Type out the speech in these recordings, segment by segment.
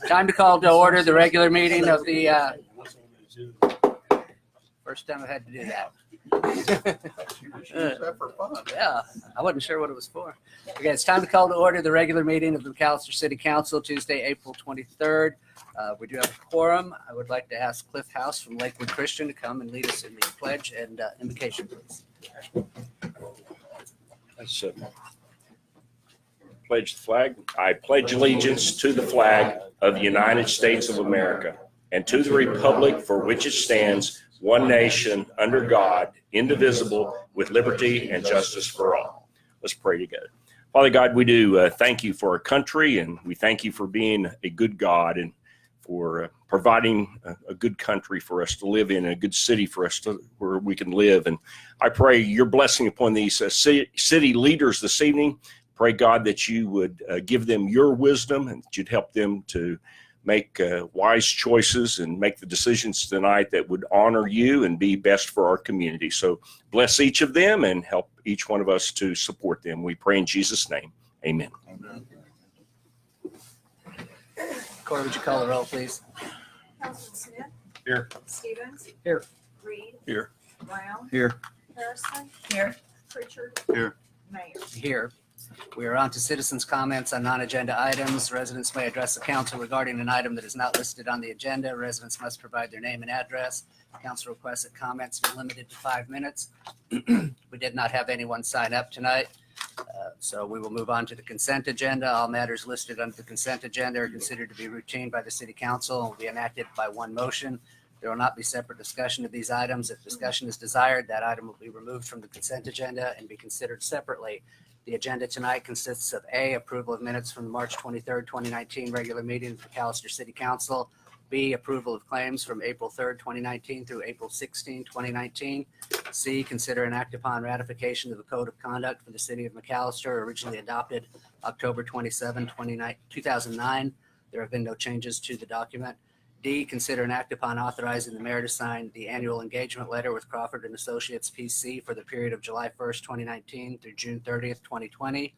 Time to call to order the regular meeting of the, first time I've had to do that. For fun. Yeah, I wasn't sure what it was for. Okay, it's time to call to order the regular meeting of the McAlester City Council, Tuesday, April 23rd. We do have a quorum. I would like to ask Cliff House from Lakewood Christian to come and lead us in the pledge and invocation, please. Let's pledge the flag. I pledge allegiance to the flag of the United States of America and to the republic for which it stands, one nation, under God, indivisible, with liberty and justice for all. Let's pray together. Father God, we do thank you for our country, and we thank you for being a good God and for providing a good country for us to live in, a good city for us to where we can live. And I pray your blessing upon these city leaders this evening. Pray, God, that you would give them your wisdom and that you'd help them to make wise choices and make the decisions tonight that would honor you and be best for our community. So bless each of them and help each one of us to support them. We pray in Jesus' name. Amen. Amen. Corey, would you call the roll, please? Councilman Smith. Here. Stevens. Here. Reed. Here. Brown. Here. Harrison. Here. Pritchard. Here. Mayor. Here. We are on to citizens' comments on non-agenda items. Residents may address the council regarding an item that is not listed on the agenda. Residents must provide their name and address. Council requests that comments be limited to 5 minutes. We did not have anyone sign up tonight, so we will move on to the consent agenda. All matters listed under the consent agenda are considered to be routine by the city council and will be enacted by one motion. There will not be separate discussion of these items. If discussion is desired, that item will be removed from the consent agenda and be considered separately. The agenda tonight consists of A, approval of minutes from the March 23rd, 2019 regular meeting of the McAlester City Council. B, approval of claims from April 3rd, 2019 through April 16, 2019. C, consider and act upon ratification of the Code of Conduct for the City of McAlester, originally adopted October 27, 2009. There have been no changes to the document. D, consider and act upon authorizing the mayor to sign the annual engagement letter with Crawford and Associates PC for the period of July 1st, 2019 through June 30th, 2020.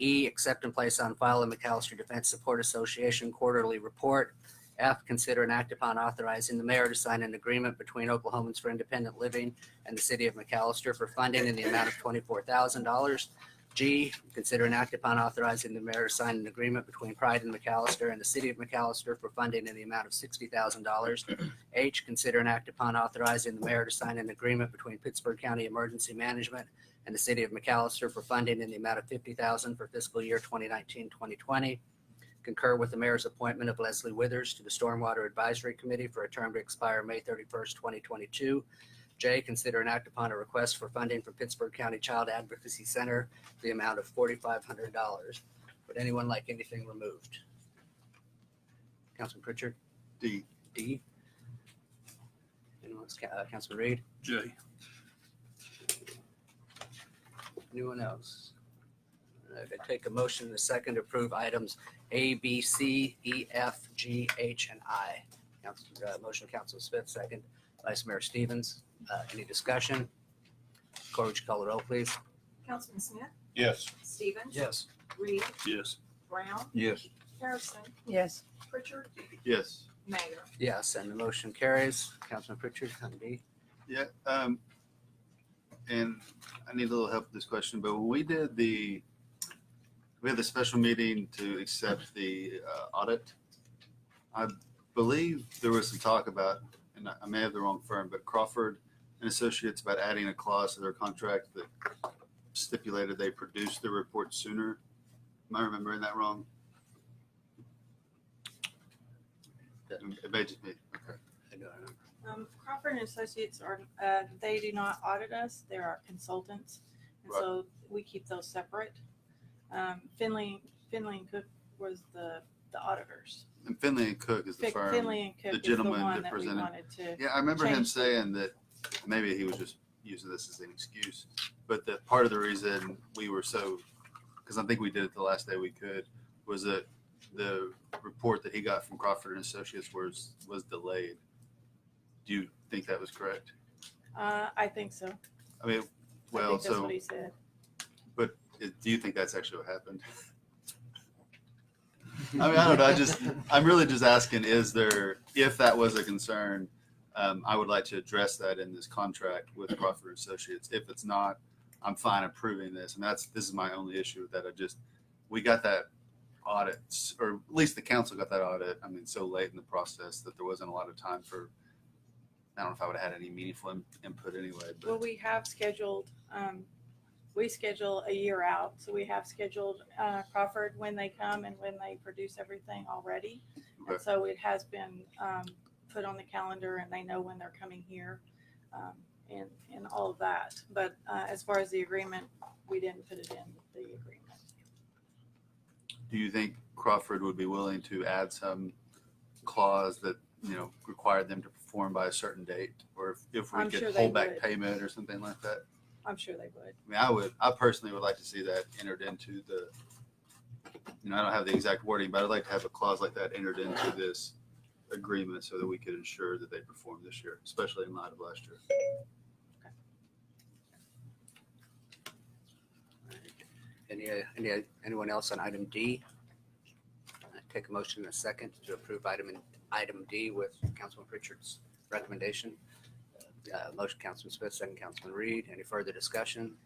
E, accept and place on file the McAlester Defense Support Association quarterly report. F, consider and act upon authorizing the mayor to sign an agreement between Oklahomans for Independent Living and the City of McAlester for funding in the amount of $24,000. G, consider and act upon authorizing the mayor to sign an agreement between Pride and McAlester and the City of McAlester for funding in the amount of $60,000. H, consider and act upon authorizing the mayor to sign an agreement between Pittsburgh County Emergency Management and the City of McAlester for funding in the amount of $50,000 for fiscal year 2019-2020. Concur with the mayor's appointment of Leslie Withers to the Stormwater Advisory Committee for a term to expire May 31st, 2022. J, consider and act upon a request for funding from Pittsburgh County Child Advocacy Center, the amount of $4,500. Would anyone like anything removed? Councilman Pritchard? D. D. Anyone else? Councilman Reed? J. Anyone else? I take a motion in a second to approve items A, B, C, E, F, G, H, and I. Motion, Councilman Smith, second. Vice Mayor Stevens. Any discussion? Corey, would you call the roll, please? Councilman Smith. Yes. Stevens. Yes. Reed. Yes. Brown. Yes. Harrison. Yes. Pritchard. Yes. Mayor. Yes, and the motion carries. Councilman Pritchard, on D. Yeah, and I need a little help with this question, but when we had the special meeting to accept the audit, I believe there was some talk about, and I may have the wrong firm, but Crawford and Associates about adding a clause to their contract that stipulated they produce the report sooner. Am I remembering that wrong? It may just be, okay. I don't know. Crawford and Associates are, they do not audit us. They're our consultants. And Right. so we keep those separate. Finley and Cook was the auditors. And Finley and Cook is the firm. Finley and the Cook is the gentleman one that that we presented. wanted to. Yeah, I remember him change. saying that maybe he was just using this as an excuse, but that part of the reason we were so, because I think we did it the last day we could, was that the report that he got from Crawford and Associates was delayed. Do you think that was correct? I think so. I mean, I well, think that's so, what he said. but do you think that's actually what happened? I mean, I don't know. I'm really just asking, if that was a concern, I would like to address that in this contract with Crawford Associates. If it's not, I'm fine approving this. And this is my only issue with that. We got that audit, or at least the council got that audit. I mean, so late in the process that there wasn't a lot of time for, I don't know if I would have had any meaningful input anyway, Well, but we have scheduled, we schedule a year out. So we have scheduled Crawford when they come and when they produce everything already. Okay. And so it has been put on the calendar and they know when they're coming here and all of that. But as far as the agreement, we didn't put it in the agreement. do you think Crawford would be willing to add some clause that, required them to perform by a certain date? Or if we I'm could sure they hold back would. payment or something like that? I'm sure they would. I mean, I personally would like to see that entered into I don't have the exact wording, but I'd like to have a clause like that entered into this agreement so that we could ensure that they perform this year, especially in light of last year. Anyone else on item D? Take a motion in a second to approve item D with Councilman Pritchard's recommendation. Motion, Councilman Smith, second, Councilman Reed. Any further discussion?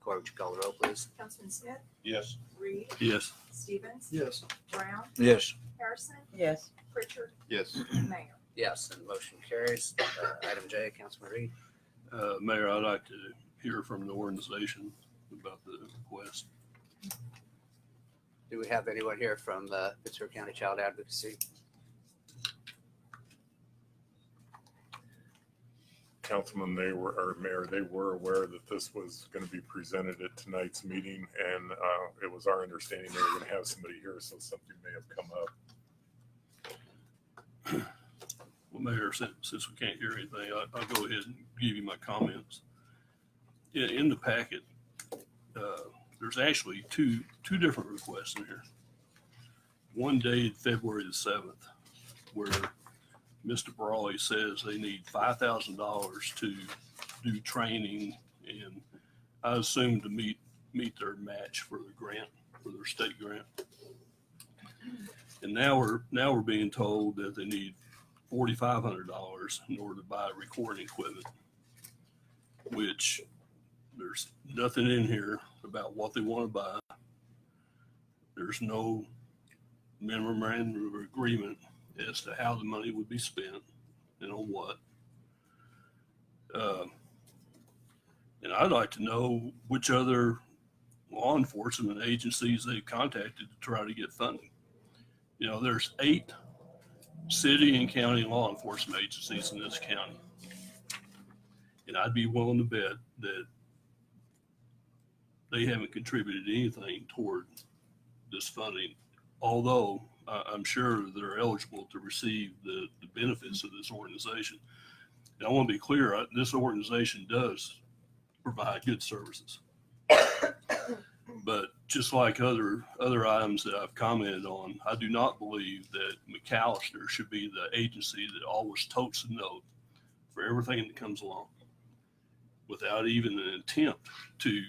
Corey, would you call the roll, please? Councilman Smith, Yes. Reed, Yes. Stevens, Yes. Brown, Yes. Harrison, Yes. Pritchard, Yes. Mayor. Yes, and motion carries. Item J, Councilman Reed. Mayor, I'd like to hear from the organization about the request. Do we have anyone here from Pittsburgh County Child Advocacy? Councilman, Mayor, they were aware that this was going to be presented at tonight's meeting, and it was our understanding they were going to have somebody here, so something may have come up. Well, Mayor, since we can't hear anything, I'll go ahead and give you my comments. In the packet, there's actually two different requests in here. One dated February the 7th, where Mr. Brawley says they need $5,000 to do training, and I assume to meet their match for the grant, for their state grant. And now we're being told that they need $4,500 in order to buy recording equipment, which there's nothing in here about what they want to buy. There's no memorandum of agreement as to how the money would be spent and on what. And I'd like to know which other law enforcement agencies they've contacted to try to get funding. There's 8 city and county law enforcement agencies in this county. And I'd be willing to bet that they haven't contributed anything toward this funding, although I'm sure they're eligible to receive the benefits of this organization. And I want to be clear, this organization does provide good services. But just like other items that I've commented on, I do not believe that McAlester should be the agency that always totes the note for everything that comes along without even an attempt to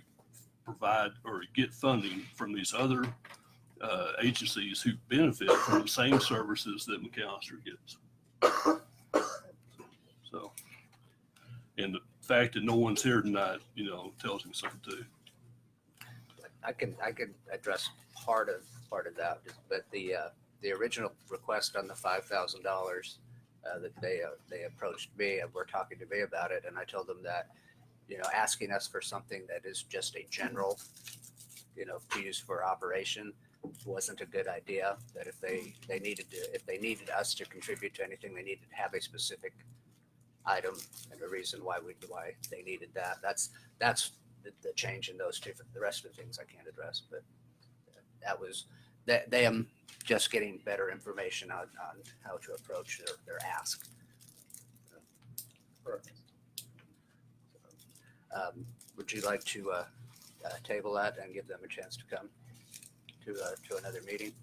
provide or get funding from these other agencies who benefit from the same services that McAlester gets. So, and the fact that no one's here tonight, tells me something too. I can address part of that, but the original request on the $5,000 that they approached me and were talking to me about it, and I told them that asking us for something that is just a general fees for operation wasn't a good idea. That if they needed us to contribute to anything, they needed to have a specific item and a reason why they needed that. That's the change in those two. The rest of the things I can't address, but that was that they am just getting better information on how to approach their ask. Would you like to table that and give them a chance to come to another meeting?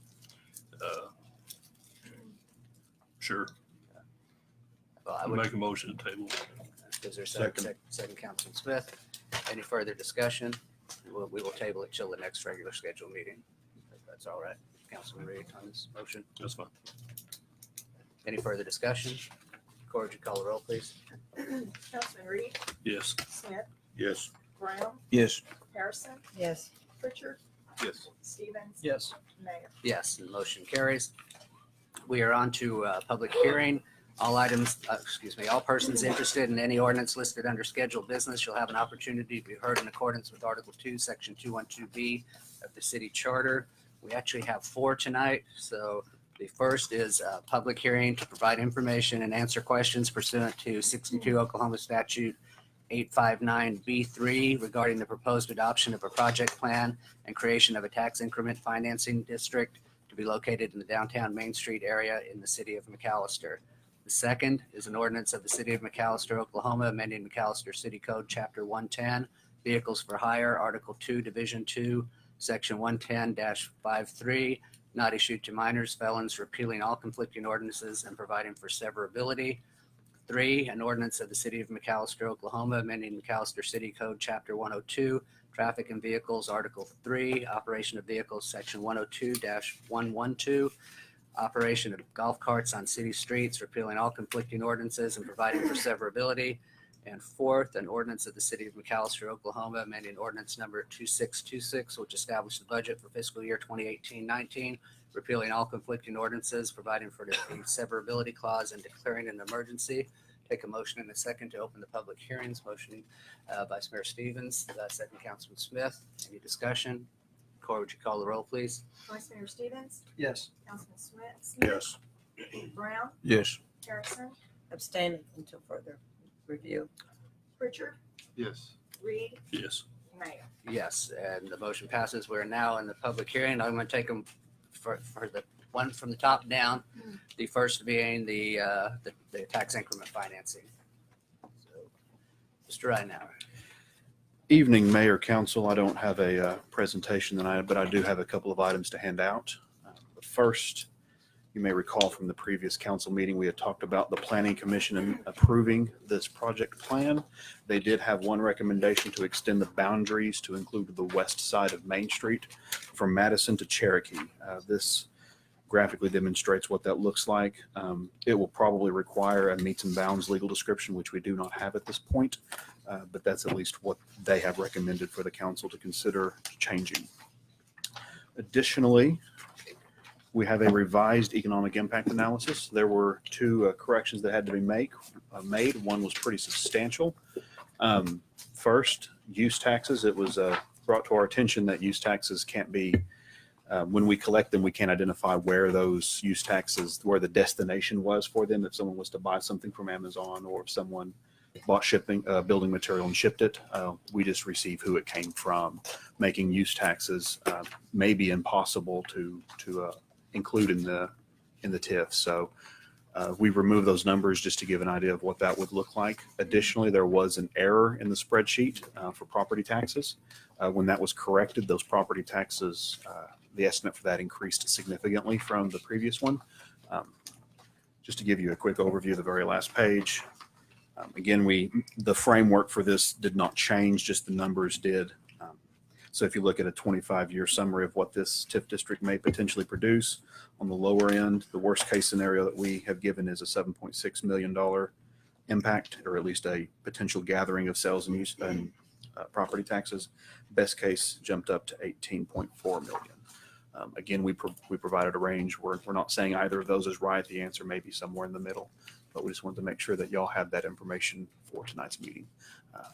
Sure. Well, I I'll would. make a motion to table. Is there a second, Councilman Smith? Any further discussion? We will table it till the next regular scheduled meeting. If that's all right. Councilman Reed on this motion. That's fine. Any further discussion? Corr, would you call the roll, please? Councilman Reed, Yes. Smith, Yes. Brown, Yes. Harrison, Yes. Pritchard, Yes. Stevens, Yes. Mayor. Yes, and the motion carries. We are on to public hearing. All items, all persons interested in any ordinance listed under scheduled business shall have an opportunity to be heard in accordance with Article 2, Section 212B of the city charter. We actually have 4 tonight. So the first is a public hearing to provide information and answer questions pursuant to 62 Oklahoma Statute 859B3 regarding the proposed adoption of a project plan and creation of a tax increment financing district to be located in the downtown Main Street area in the city of McAlester. The second is an ordinance of the city of McAlester, Oklahoma, amending McAlester City Code, Chapter 110, Vehicles for Hire, Article 2, Division 2, Section 110-53, not issued to minors, felons, repealing all conflicting ordinances and providing for severability. 3, an ordinance of the city of McAlester, Oklahoma, amending McAlester City Code, Chapter 102, Traffic and Vehicles, Article 3, Operation of Vehicles, Section 102-112, Operation of golf carts on city streets, repealing all conflicting ordinances and providing for severability. And 4th, an ordinance of the city of McAlester, Oklahoma, amending ordinance number 2626, which established the budget for fiscal year 2018-19, repealing all conflicting ordinances, providing for the severability clause and declaring an emergency. Take a motion and a second to open the public hearings. Motion Vice Mayor Stevens, second Councilman Smith. Any discussion? Corr, would you call the roll, please? Vice Mayor Stevens, Yes. Councilman Smith, Yes. Brown, Yes. Harrison, Abstain until further review. Pritchard, Yes. Reed, Yes. Mayor. Yes, and the motion passes. We're now in the public hearing. I'm going to take them for the one from the top down. The first being the tax increment financing. So, Mr. Reinauer. Evening, Mayor, Council. I don't have a presentation tonight, but I do have a couple of items to hand out. The first, you may recall from the previous council meeting, we had talked about the Planning Commission approving this project plan. They did have one recommendation to extend the boundaries to include the west side of Main Street from Madison to Cherokee. This graphically demonstrates what that looks like. It will probably require a meets and bounds legal description, which we do not have at this point. But that's at least what they have recommended for the council to consider changing. Additionally, we have a revised economic impact analysis. There were 2 corrections that had to be made. One was pretty substantial. First, use taxes. It was brought to our attention that use taxes can't be, when we collect them, we can't identify where those use taxes, where the destination was for them. If someone was to buy something from Amazon, or if someone bought building material and shipped it, we just receive who it came from. Making use taxes may be impossible to include in the TIF. So we removed those numbers just to give an idea of what that would look like. Additionally, there was an error in the spreadsheet for property taxes. When that was corrected, those property taxes, the estimate for that increased significantly from the previous one. Just to give you a quick overview, the very last page. Again, the framework for this did not change, just the numbers did. So if you look at a 25-year summary of what this TIF district may potentially produce, on the lower end, the worst case scenario that we have given is a $7.6 million impact, or at least a potential gathering of sales and use and property taxes. Best case jumped up to 18.4 million. Again, we provided a range. We're not saying either of those is right. The answer may be somewhere in the middle, but we just wanted to make sure that y'all have that information for tonight's meeting.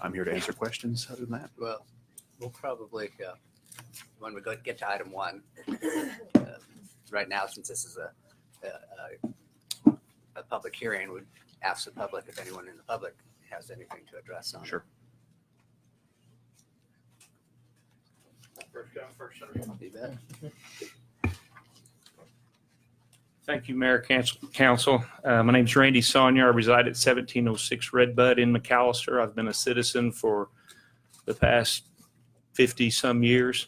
I'm here to answer questions other than that. Well, we'll probably, when we get to item 1, right now, since this is a public hearing, we'd ask the public if anyone in the public has anything to address on it. Sure. First come, first served. You bet. Thank you, Mayor, Council. My name's Randy Sonia. I reside at 1706 Redbud in McAlester. I've been a citizen for the past 50-some years.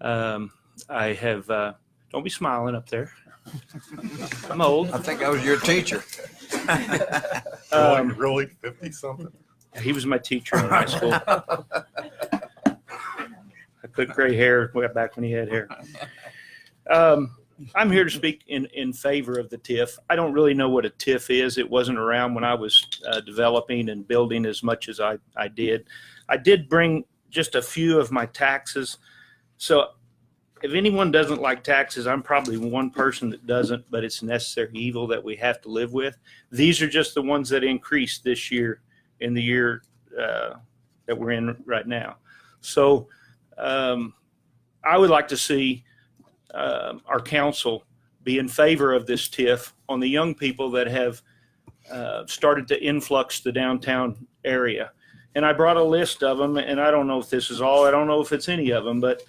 I have, don't be smiling up there. I'm old. I think I was your teacher. Really? 50-something? He was my teacher in high school. I put gray hair back when he had hair. I'm here to speak in favor of the TIF. I don't really know what a TIF is. It wasn't around when I was developing and building as much as I did. I did bring just a few of my taxes. So if anyone doesn't like taxes, I'm probably one person that doesn't, but it's a necessary evil that we have to live with. These are just the ones that increased this year in the year that we're in right now. So I would like to see our council be in favor of this TIF on the young people that have started to influx the downtown area. And I brought a list of them, and I don't know if this is all, I don't know if it's any of them, but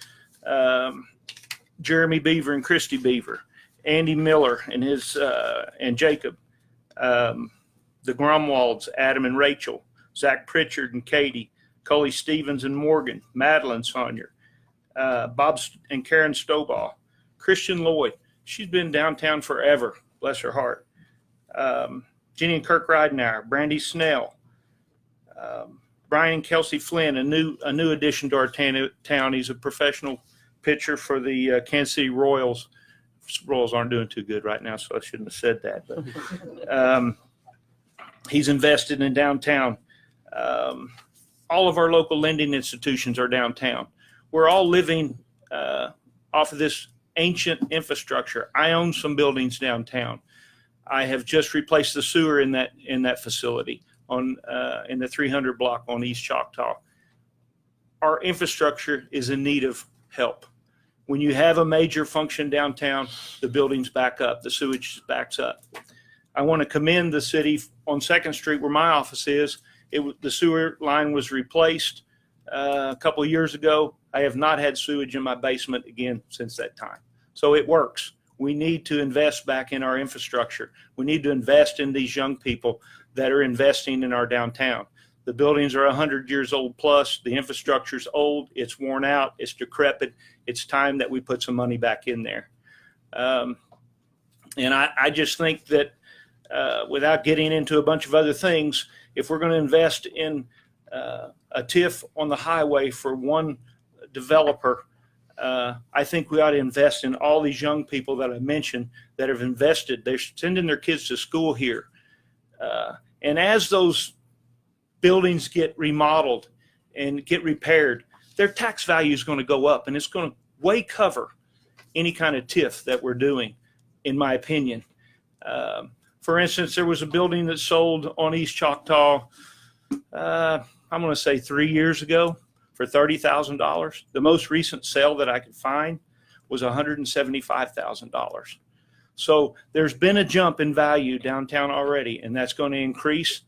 Jeremy Beaver and Christy Beaver, Andy Miller and his and Jacob, the Grumwalds, Adam and Rachel, Zach Pritchard and Katie, Cully Stevens and Morgan, Madeline Sonyer, Bob and Karen Stovall, Christian Lloyd. She's been downtown forever, bless her heart. Jenny and Kirk Ridenauer, Brandy Snell, Brian and Kelsey Flynn, a new addition to our town. He's a professional pitcher for the Kansas City Royals. Royals aren't doing too good right now, so I shouldn't have said that. But he's invested in downtown. All of our local lending institutions are downtown. We're all living off of this ancient infrastructure. I own some buildings downtown. I have just replaced the sewer in that facility on in the 300 block on East Choctaw. Our infrastructure is in need of help. When you have a major function downtown, the buildings back up, the sewage backs up. I want to commend the city on 2nd Street where my office is. The sewer line was replaced a couple of years ago. I have not had sewage in my basement again since that time. So it works. We need to invest back in our infrastructure. We need to invest in these young people that are investing in our downtown. The buildings are 100 years old plus. The infrastructure's old. It's worn out. It's decrepit. It's time that we put some money back in there. And I just think that without getting into a bunch of other things, if we're going to invest in a TIF on the highway for one developer, I think we ought to invest in all these young people that I mentioned that have invested. They're sending their kids to school here. And as those buildings get remodeled and get repaired, their tax value is going to go up, and it's going to way cover any kind of TIF that we're doing, in my opinion. For instance, there was a building that sold on East Choctaw, I'm going to say 3 years ago for $30,000. The most recent sale that I could find was $175,000. So there's been a jump in value downtown already, and that's going to increase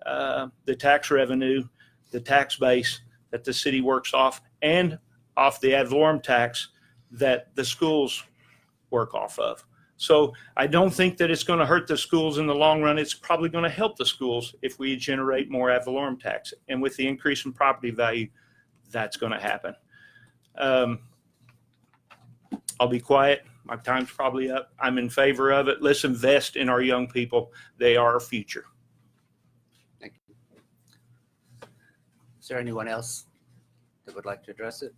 the tax revenue, the tax base that the city works off, and off the ad valorem tax that the schools work off of. So I don't think that it's going to hurt the schools in the long run. It's probably going to help the schools if we generate more ad valorem tax. And with the increase in property value, that's going to happen. I'll be quiet. My time's probably up. I'm in favor of it. Let's invest in our young people. They are our future. Thank you. Is there anyone else that would like to address it?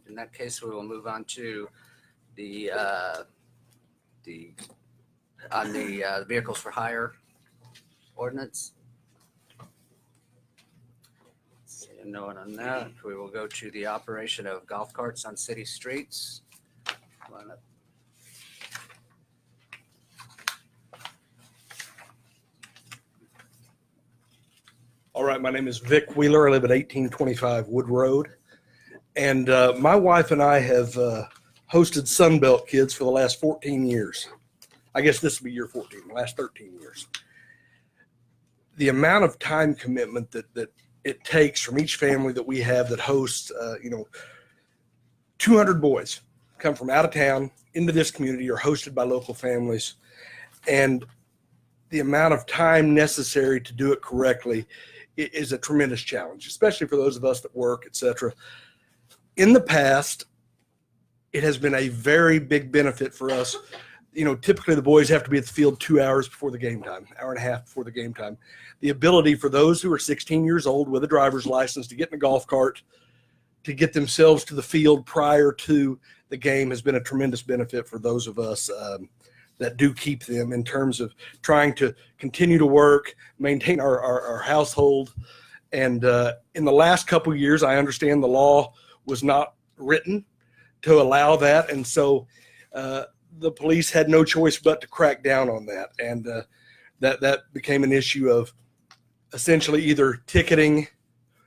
In that case, we will move on to the vehicles for hire ordinance. Seeing no one on that, we will go to the operation of golf carts on city streets. Come on up. All right, my name is Vic Wheeler. I live at 1825 Wood Road. And my wife and I have hosted Sunbelt kids for the last 14 years. I guess this will be year 14, the last 13 years. The amount of time commitment that it takes from each family that we have that hosts, 200 boys come from out of town into this community, are hosted by local families. And the amount of time necessary to do it correctly is a tremendous challenge, especially for those of us that work, et cetera. In the past, it has been a very big benefit for us. Typically the boys have to be at the field 2 hours before the game time, hour and a half before the game time. The ability for those who are 16 years old with a driver's license to get in a golf cart, to get themselves to the field prior to the game has been a tremendous benefit for those of us that do keep them in terms of trying to continue to work, maintain our household. And in the last couple of years, I understand the law was not written to allow that. And so the police had no choice but to crack down on that. And that became an issue of essentially either ticketing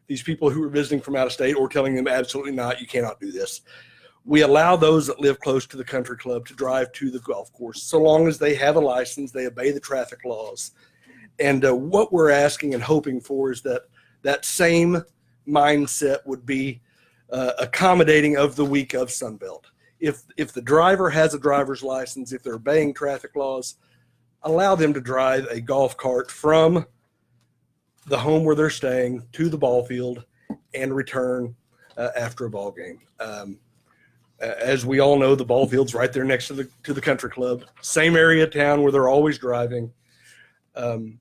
these people who were visiting from out of state or telling them absolutely not, you cannot do this. We allow those that live close to the country club to drive to the golf course so long as they have a license, they obey the traffic laws. And what we're asking and hoping for is that same mindset would be accommodating of the week of Sunbelt. If the driver has a driver's license, if they're obeying traffic laws, allow them to drive a golf cart from the home where they're staying to the ball field and return after a ball game. As we all know, the ball field's right there next to the country club, same area of town where they're always driving. And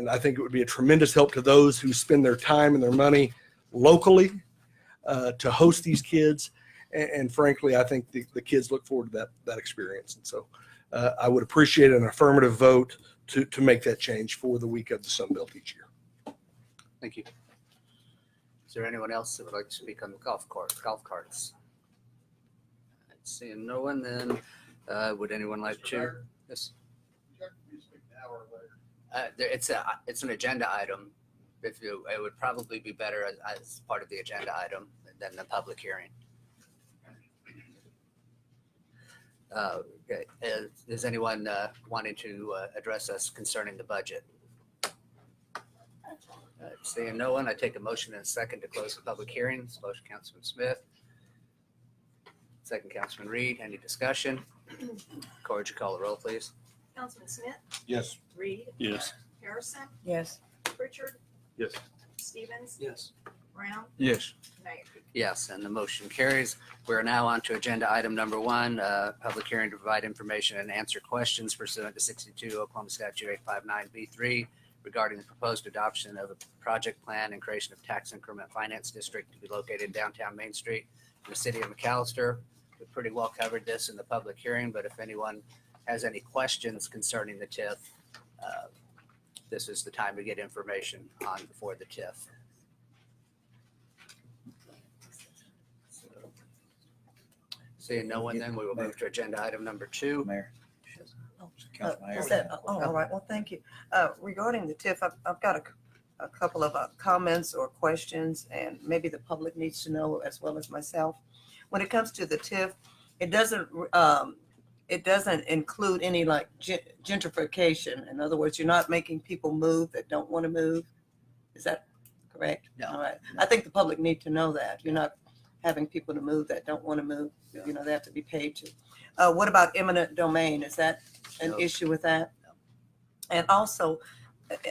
I think it would be a tremendous help to those who spend their time and their money locally to host these kids. And frankly, I think the kids look forward to that experience. And so I would appreciate an affirmative vote to make that change for the week of the Sunbelt each year. Thank you. Is there anyone else that would like to speak on the golf carts? Seeing no one, then would anyone like to? Yes. It's an agenda item. It would probably be better as part of the agenda item than the public hearing. Okay. Is anyone wanting to address us concerning the budget? Seeing no one, I take a motion and a second to close the public hearings. Motion, Councilman Smith. Second, Councilman Reed. Any discussion? Corr, would you call the roll, please? Councilman Smith, Yes. Reed, Yes. Harrison, Yes. Pritchard, Yes. Stevens, Yes. Brown, Yes. Mayor. Yes, and the motion carries. We're now on to agenda item number 1, public hearing to provide information and answer questions pursuant to 62 Oklahoma Statute 859B3 regarding the proposed adoption of a project plan and creation of tax increment finance district to be located in downtown Main Street in the city of McAlester. We pretty well covered this in the public hearing, but if anyone has any questions concerning the TIF, this is the time to get information on for the TIF. Seeing no one, then we will move to agenda item number 2. Mayor. Is that, all right, well, thank you. Regarding the TIF, I've got a couple of comments or questions, and maybe the public needs to know as well as myself. When it comes to the TIF, it doesn't include any like gentrification. In other words, you're not making people move that don't want to move. Is that correct? No. All right. I think the public need to know that. You're not having people to move that don't want to move. Yeah. You know, they have to be paid to. What about eminent domain? Is that an No. issue with that? No. And also,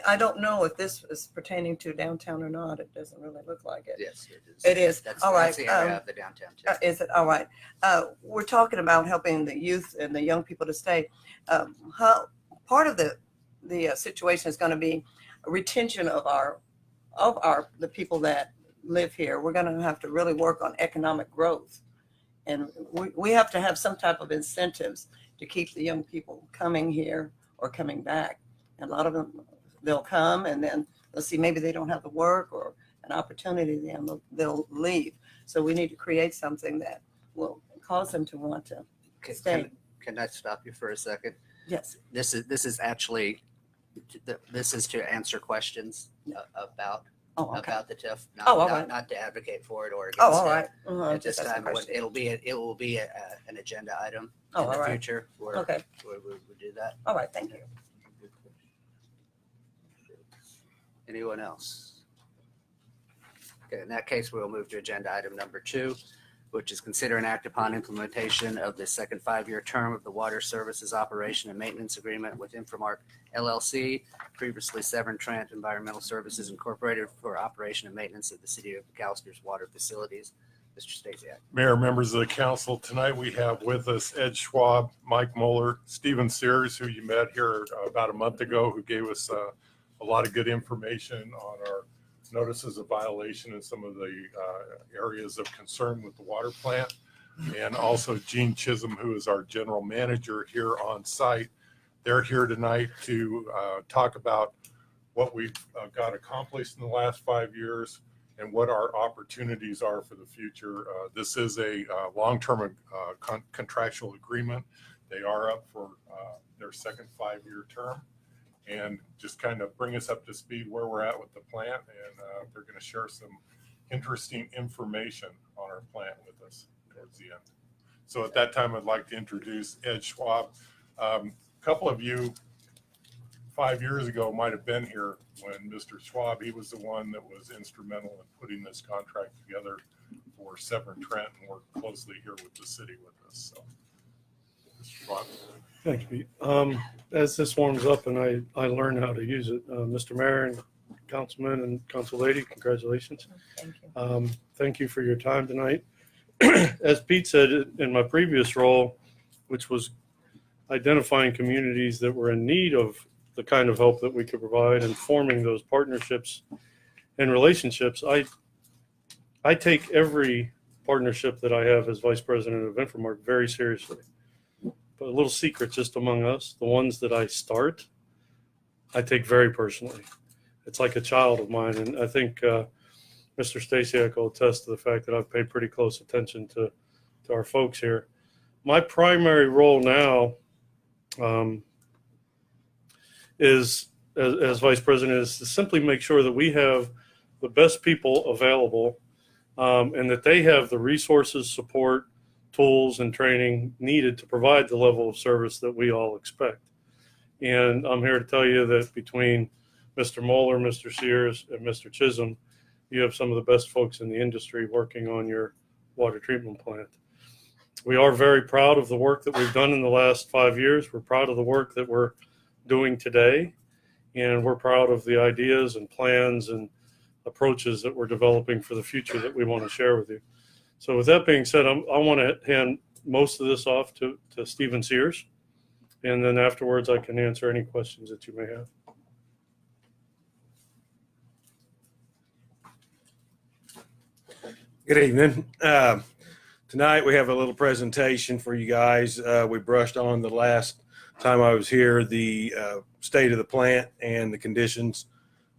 I don't know if this is pertaining to downtown or not. It doesn't really look like it. Yes, it is. It is. That's, All that's right. the area of the downtown TIF. Is it? All right. We're talking about helping the youth and the young people to stay. How part of the situation is going to be retention of the people that live here. We're going to have to really work on economic growth. And we have to have some type of incentives to keep the young people coming here or coming back. And a lot of them, they'll come and then let's see, maybe they don't have the work or an opportunity, then they'll leave. So we need to create something that will cause them to want to stay. Can I stop you for a second? Yes. This is actually, this is to answer questions about Oh, okay. about the TIF, Oh, all right. not to advocate for it or against Oh, all it. right. At this Just ask a time, question. it will be an agenda item Oh, in all the right. future where Okay. we do that. All right. Thank you. Anyone else? Okay, in that case, we'll move to agenda item number 2, which is consider and act upon implementation of the second 5-year term of the Water Services Operation and Maintenance Agreement with Inframark LLC, previously Severn Trent Environmental Services Incorporated, for operation and maintenance of the city of McAllister's water facilities. Mr. Stasiak. Mayor, members of the council, tonight we have with us Ed Schwab, Mike Moeller, Stephen Sears, who you met here about a month ago, who gave us a lot of good information on our notices of violation in some of the areas of concern with the water plant. And also Gene Chisholm, who is our general manager here on site. They're here tonight to talk about what we've got accomplished in the last 5 years and what our opportunities are for the future. This is a long-term contractual agreement. They are up for their second 5-year term, and just kind of bring us up to speed where we're at with the plant. And they're going to share some interesting information on our plant with us towards the end. So at that time, I'd like to introduce Ed Schwab. A couple of you 5 years ago might have been here when Mr. Schwab, he was the one that was instrumental in putting this contract together for Severn Trent, and worked closely here with the city with us. So, Mr. Schwab. Thanks, Pete. As this warms up and I learn how to use it, Mr. Mayor and Councilman and Council Lady, congratulations. Thank you. Thank you for your time tonight. As Pete said in my previous role, which was identifying communities that were in need of the kind of help that we could provide and forming those partnerships and relationships, I take every partnership that I have as Vice President of Infomark very seriously. But a little secret just among us, the ones that I start, I take very personally. It's like a child of mine. And I think Mr. Stasiak will attest to the fact that I've paid pretty close attention to our folks here. My primary role now is, as Vice President, is to simply make sure that we have the best people available and that they have the resources, support, tools, and training needed to provide the level of service that we all expect. And I'm here to tell you that between Mr. Moeller, Mr. Sears, and Mr. Chisholm, you have some of the best folks in the industry working on your water treatment plant. We are very proud of the work that we've done in the last 5 years. We're proud of the work that we're doing today, and we're proud of the ideas and plans and approaches that we're developing for the future that we want to share with you. So with that being said, I want to hand most of this off to Stephen Sears, and then afterwards I can answer any questions that you may have. Good evening. Tonight we have a little presentation for you guys. We brushed on the last time I was here, the state of the plant and the conditions.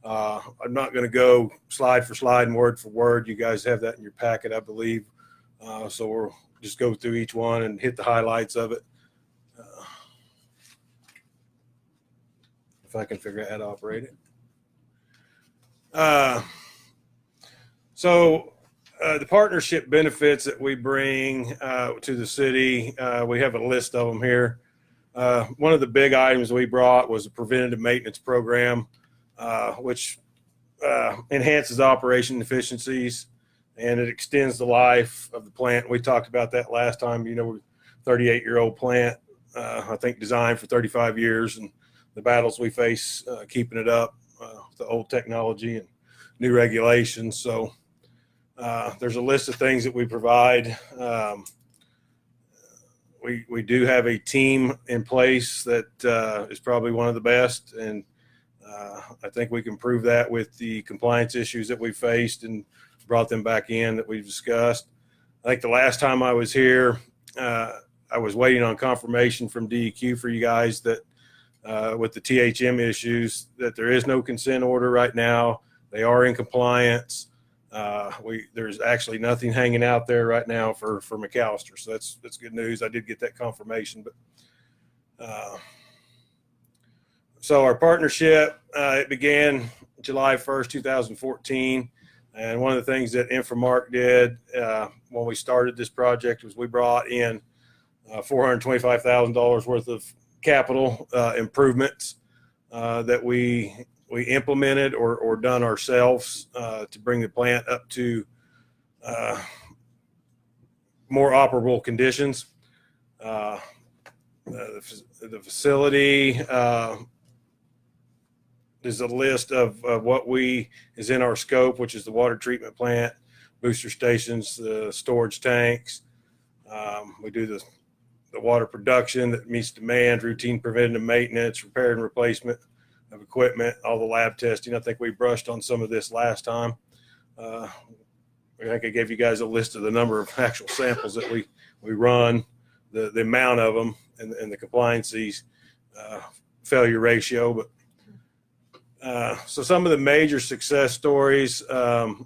I'm not going to go slide for slide and word for word. You guys have that in your packet, I believe. So we'll just go through each one and hit the highlights of it. If I can figure out how to operate it. The partnership benefits that we bring to the city, we have a list of them here. One of the big items we brought was a preventative maintenance program, which enhances operation efficiencies, and it extends the life of the plant. We talked about that last time. You know, we're a 38-year-old plant, I think designed for 35 years, and the battles we face keeping it up, the old technology and new regulations. So there's a list of things that we provide. We do have a team in place that is probably one of the best, and I think we can prove that with the compliance issues that we faced and brought them back in that we've discussed. I think the last time I was here, I was waiting on confirmation from DEQ for you guys that with the THM issues, that there is no consent order right now. They are in compliance. There's actually nothing hanging out there right now for McAlester. So that's good news. I did get that confirmation, but so our partnership, it began July 1st, 2014. And one of the things that Infomark did when we started this project was we brought in $425,000 worth of capital improvements that we implemented or done ourselves to bring the plant up to more operable conditions. The facility is a list of what is in our scope, which is the water treatment plant, booster stations, the storage tanks. We do the water production that meets demand, routine preventative maintenance, repair and replacement of equipment, all the lab testing. I think we brushed on some of this last time. I think I gave you guys a list of the number of actual samples that we run, the amount of them, and the compliances, failure ratio. But so some of the major success stories,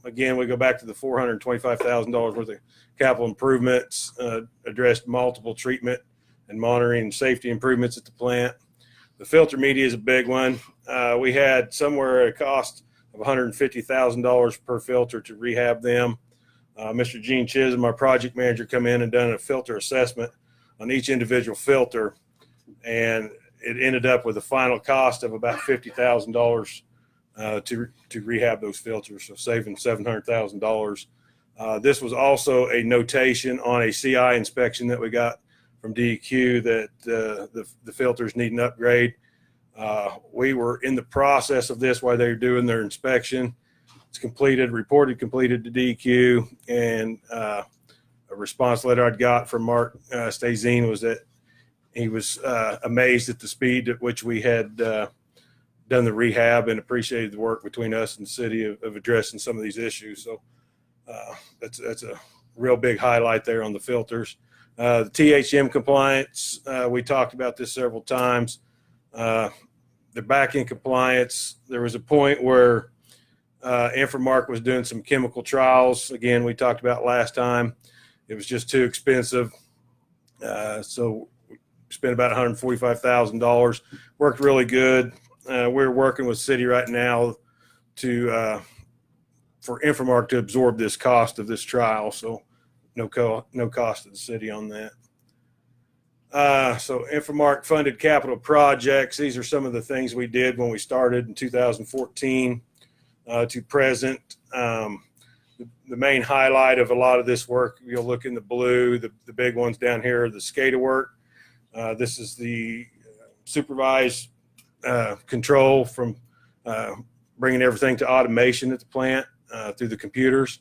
again, we go back to the $425,000 worth of capital improvements, addressed multiple treatment and monitoring and safety improvements at the plant. The filter media is a big one. We had somewhere a cost of $150,000 per filter to rehab them. Mr. Gene Chisholm, our project manager, come in and done a filter assessment on each individual filter, and it ended up with a final cost of about $50,000 to rehab those filters, so saving $700,000. This was also a notation on a CI inspection that we got from DEQ that the filters need an upgrade. We were in the process of this while they were doing their inspection. It's completed, reported completed to DEQ, and a response letter I'd got from Mark Stazine was that he was amazed at the speed at which we had done the rehab and appreciated the work between us and the city of addressing some of these issues. So that's a real big highlight there on the filters. The THM compliance, we talked about this several times. They're back in compliance. There was a point where Infomark was doing some chemical trials. Again, we talked about last time. It was just too expensive. So we spent about $145,000. Worked really good. We're working with city right now for Infomark to absorb this cost of this trial. So no cost to the city on that. So Infomark funded capital projects. These are some of the things we did when we started in 2014 to present. The main highlight of a lot of this work, you'll look in the blue, the big ones down here are the SCADA work. This is the supervised control from bringing everything to automation at the plant through the computers.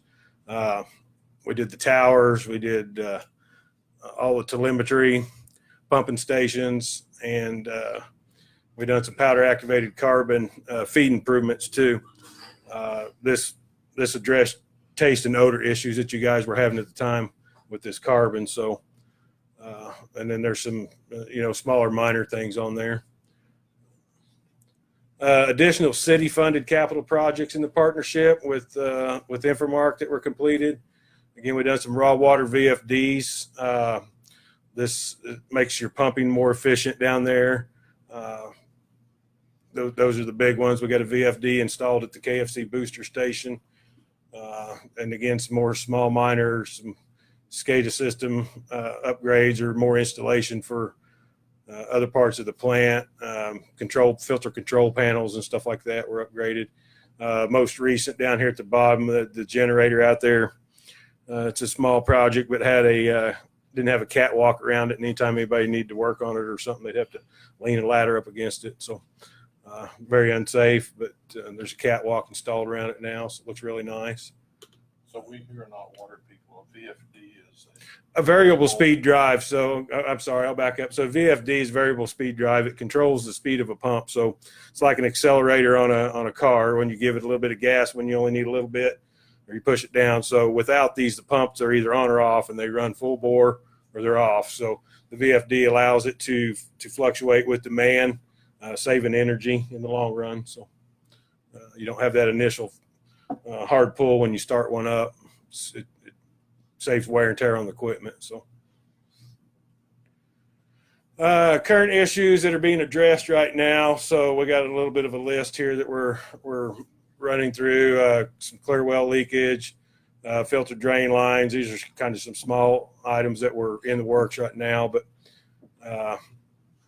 We did the towers, we did all the telemetry, pumping stations, and we done some powder activated carbon feed improvements too. This addressed taste and odor issues that you guys were having at the time with this carbon. So, and then there's some, smaller minor things on there. Additional city funded capital projects in the partnership with Infomark that were completed. Again, we've done some raw water VFDs. This makes your pumping more efficient down there. Those are the big ones. We got a VFD installed at the KFC booster station. And again, some more small minor, some SCADA system upgrades or more installation for other parts of the plant. Filter control panels and stuff like that were upgraded. Most recent down here at the bottom, the generator out there. It's a small project, but didn't have a catwalk around it. And anytime anybody needed to work on it or something, they'd have to lean a ladder up against it. So very unsafe, but there's a catwalk installed around it now, so it looks really nice. So we here are not water people. A VFD is A variable speed drive. So I'm sorry, I'll back up. So VFD is variable speed drive. It controls the speed of a pump. So it's like an accelerator on a car when you give it a little bit of gas when you only need a little bit, or you push it down. So without these, the pumps are either on or off, and they run full bore or they're off. So the VFD allows it to fluctuate with demand, saving energy in the long run. So you don't have that initial hard pull when you start one up. It saves wear and tear on the equipment. So current issues that are being addressed right now. So we got a little bit of a list here that we're running through. Some clear well leakage, filter drain lines. These are kind of some small items that were in the works right now, but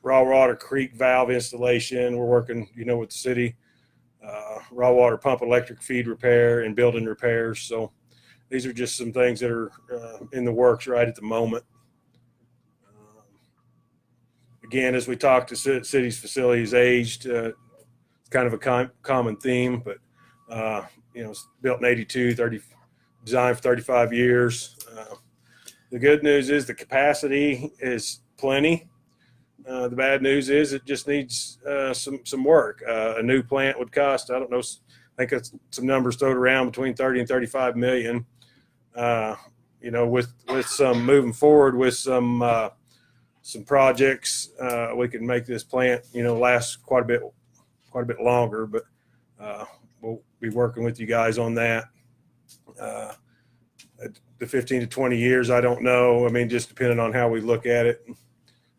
raw water creek valve installation. We're working, with the city, raw water pump electric feed repair and building repairs. So these are just some things that are in the works right at the moment. Again, as we talk to city's facilities aged, it's kind of a common theme, but it's built in 82, designed for 35 years. The good news is the capacity is plenty. The bad news is it just needs some work. A new plant would cost, I don't know, I think it's some numbers thrown around between 30 and 35 million. With some moving forward with some projects, we can make this plant, last quite a bit longer, but we'll be working with you guys on that. The 15 to 20 years, I don't know. I mean, just depending on how we look at it,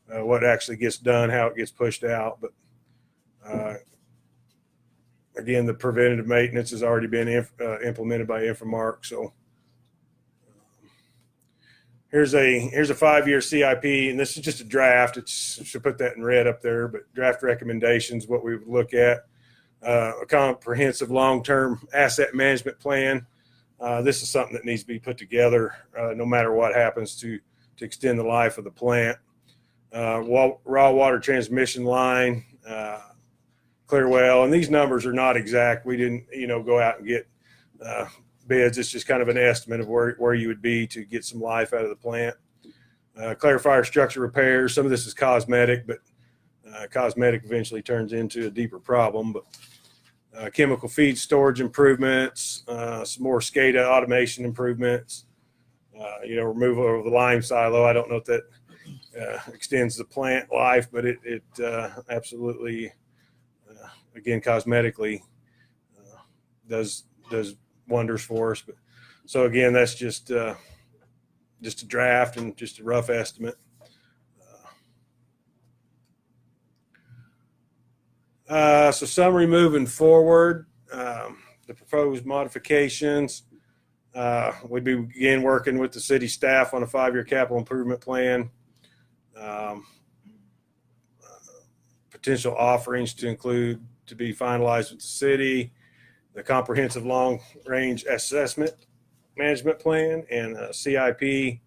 what actually gets done, how it gets pushed out. But again, the preventative maintenance has already been implemented by Infomark. So here's a 5-year CIP, and this is just a draft. Should put that in red up there, but draft recommendations, what we would look at. A comprehensive long-term asset management plan. This is something that needs to be put together no matter what happens to extend the life of the plant. Raw water transmission line, clear well, and these numbers are not exact. We didn't, go out and get bids. It's just kind of an estimate of where you would be to get some life out of the plant. Clarifier structure repairs. Some of this is cosmetic, but cosmetic eventually turns into a deeper problem. But chemical feed storage improvements, some more SCADA automation improvements, removal of the lime silo. I don't know if that extends the plant life, but it absolutely, again, cosmetically does wonders for us. But so again, that's just a draft and just a rough estimate. So summary moving forward, the proposed modifications, we'd begin working with the city staff on a 5-year capital improvement plan. Potential offerings to be finalized with the city, the comprehensive long-range assessment management plan, and CIP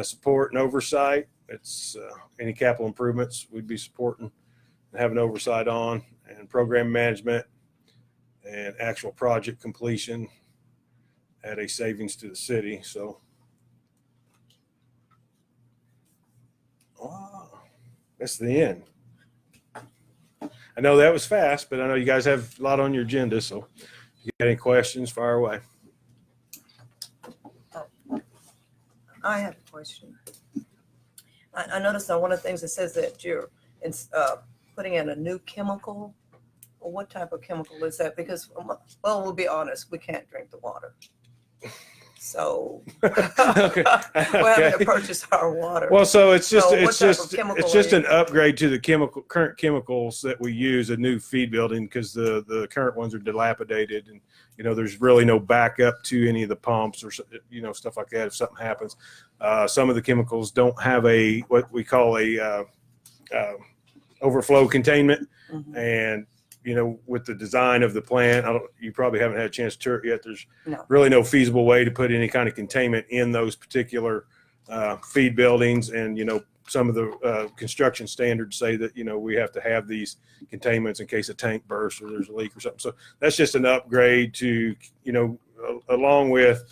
support and oversight. It's any capital improvements we'd be supporting and having oversight on, and program management and actual project completion at a savings to the city. So that's the end. I know that was fast, but I know you guys have a lot on your agenda. So if you got any questions, fire away. I have a question. I noticed on one of the things it says that you're putting in a new chemical. Well, what type of chemical is that? Because, well, we'll be honest, we can't drink the water. So Okay. we're having to purchase our water. Well, so it's just So what type of chemical it's just are an upgrade to the current chemicals that we use, a new feed building, because the current ones are dilapidated, and there's really no backup to any of the pumps or stuff like that if something happens. Some of the chemicals don't have what we call a overflow containment, Mhm. and with the design of the plant, you probably haven't had a chance to tour it yet. There's No. really no feasible way to put any kind of containment in those particular feed buildings. And, some of the construction standards say that, we have to have these containments in case a tank bursts or there's a leak or something. So that's just an upgrade to, along with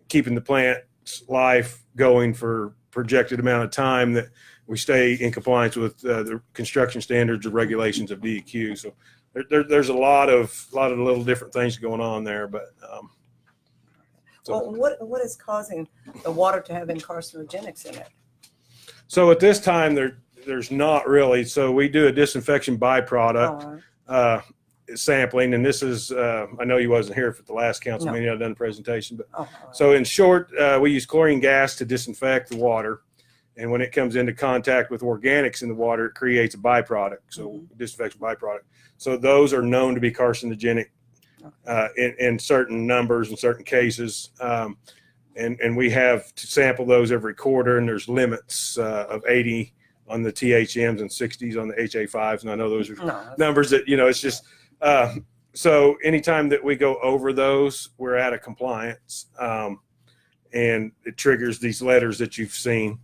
keeping the plant's life going for projected amount of time, that we stay in compliance with the construction standards or regulations of DEQ. So there's a lot of little different things going on there. But Well, what is causing the water to have carcinogenics in it? so at this time, there's not really. So we do a disinfection byproduct sampling, and this is I know you wasn't here for the last council meeting. I've done a presentation, but so in short, we use chlorine gas to disinfect the water. And when it comes into contact with organics in the water, it creates a byproduct. So disinfection byproduct. So those are known to be carcinogenic in certain numbers in certain cases. And we have to sample those every quarter, and there's limits of 80 on the THMs and 60s on the HA5s. And I know those are numbers that, it's just, so anytime that we go over those, we're out of compliance. And it triggers these letters that you've seen.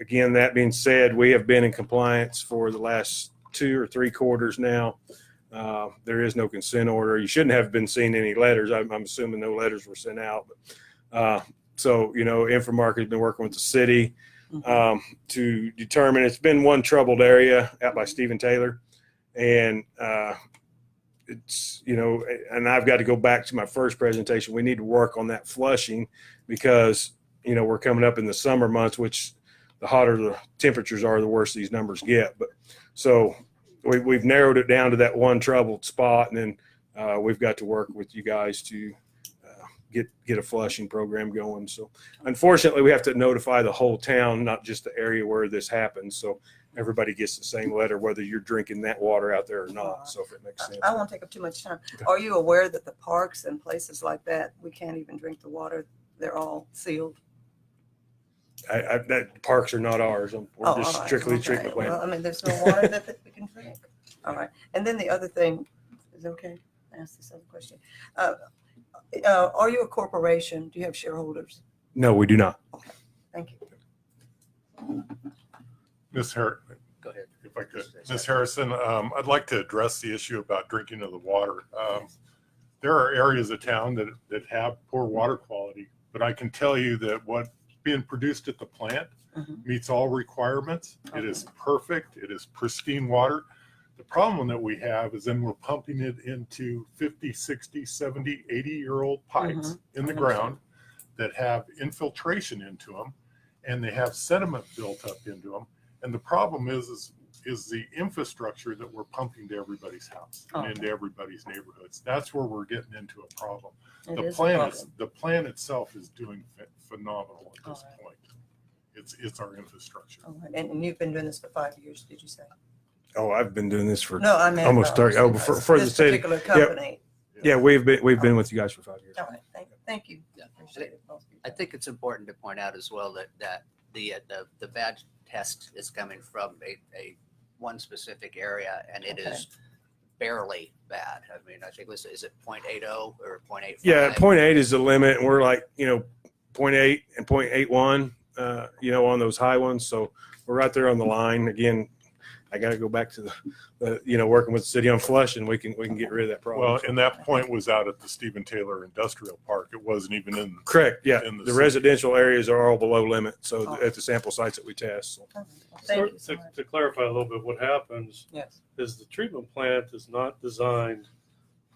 Again, that being said, we have been in compliance for the last 2 or 3 quarters now. There is no consent order. You shouldn't have been seeing any letters. I'm assuming no letters were sent out. But, so, Infomark has been working with the city to determine. It's been one troubled area out by Stephen Taylor, and it's, and I've got to go back to my first presentation. We need to work on that flushing because, we're coming up in the summer months, which the hotter the temperatures are, the worse these numbers get. But so we've narrowed it down to that one troubled spot, and then we've got to work with you guys to get a flushing program going. So unfortunately, we have to notify the whole town, not just the area where this happens. So everybody gets the same letter, whether you're drinking that water out there or not. So if it makes sense. I won't take up too much time. Are you aware that the parks and places like that, we can't even drink the water? They're all sealed. That parks are not ours. We're Oh, just all right. strictly Okay. treatment plant. Well, I mean, there's no water that we can drink. All right. And then the other thing, is it okay? Ask this other question. Are you a corporation? Do you have shareholders? No, we do not. Thank you. Ms. Harris, Go ahead. if I could, Ms. Harrison, I'd like to address the issue about drinking of the water. There are areas of town that have poor water quality, but I can tell you that what's being produced at the plant meets all requirements. It is perfect. It is pristine water. The problem that we have is then we're pumping it into 50, 60, 70, 80-year-old pipes in the ground that have infiltration into them, and they have sediment built up into them. And the problem is the infrastructure that we're pumping to everybody's house and into everybody's neighborhoods. That's where we're getting into a problem. The plant itself is doing phenomenal at this point. It's our infrastructure. All right. And you've been doing this for 5 years, did you say? Oh, I've been doing this for No, I meant almost 30. Oh, for the this state. particular company. Yeah, we've been with you guys for 5 years. All right. Thank you. Yeah. Appreciate it. I think it's important to point out as well that the bad test is coming from a one specific area, and it is barely bad. I mean, I think is it 0.80 or 0.85? Yeah, 0.8 is the limit, and we're like 0.8 and 0.81, on those high ones. So we're right there on the line. Again, I got to go back to the working with the city on flush, and we can get rid of that problem. Well, and that point was out at the Stephen Taylor Industrial Park. It wasn't even in. Correct. Yeah, in the the city. residential areas are all below limit. So at the sample sites that we test. So. Thank you so To, much. to clarify a little bit, what happens Yes. is the treatment plant is not designed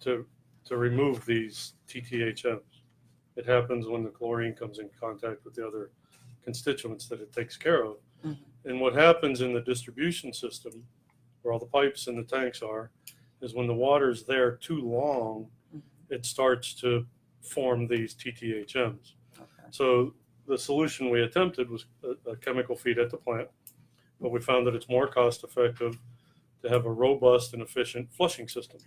to remove these TTHMs. It happens when the chlorine comes in contact with the other constituents that it takes care of. And what happens in the distribution system, where all the pipes and the tanks are, is when the water's there too long, it starts to form these TTHMs. So the solution we attempted was a chemical feed at the plant, but we found that it's more cost effective to have a robust and efficient flushing system.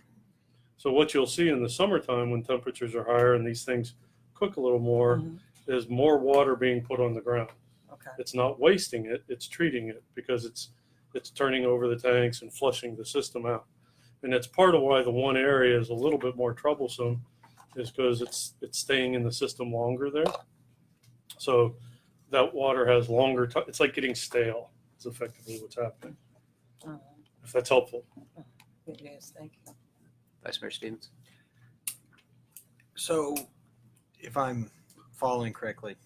So what you'll see in the summertime when temperatures are higher and these things cook a little more is more water being put on the ground. Okay. It's not wasting it, it's treating it because it's turning over the tanks and flushing the system out. And that's part of why the one area is a little bit more troublesome is because it's staying in the system longer there. So that water has longer time. It's like getting stale. It's effectively what's happening. If that's helpful. It is. Thank you. Vice Mayor Stevens. So if I'm following correctly,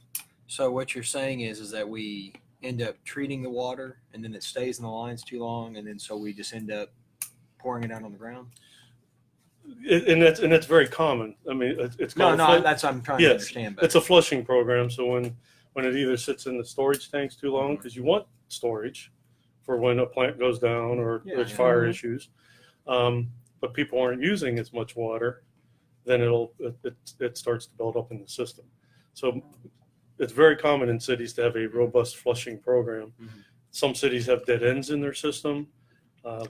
so what you're saying is that we end up treating the water and then it stays in the lines too long, and then so we just end up pouring it out on the ground? And it's very common. I mean, it's called that's I'm trying to understand. But it's a flushing program. So when it either sits in the storage tanks too long, because you want storage for when a plant goes down or there's fire issues, but people aren't using as much water, then it starts to build up in the system. So it's very common in cities to have a robust flushing program. Some cities have dead ends in their system.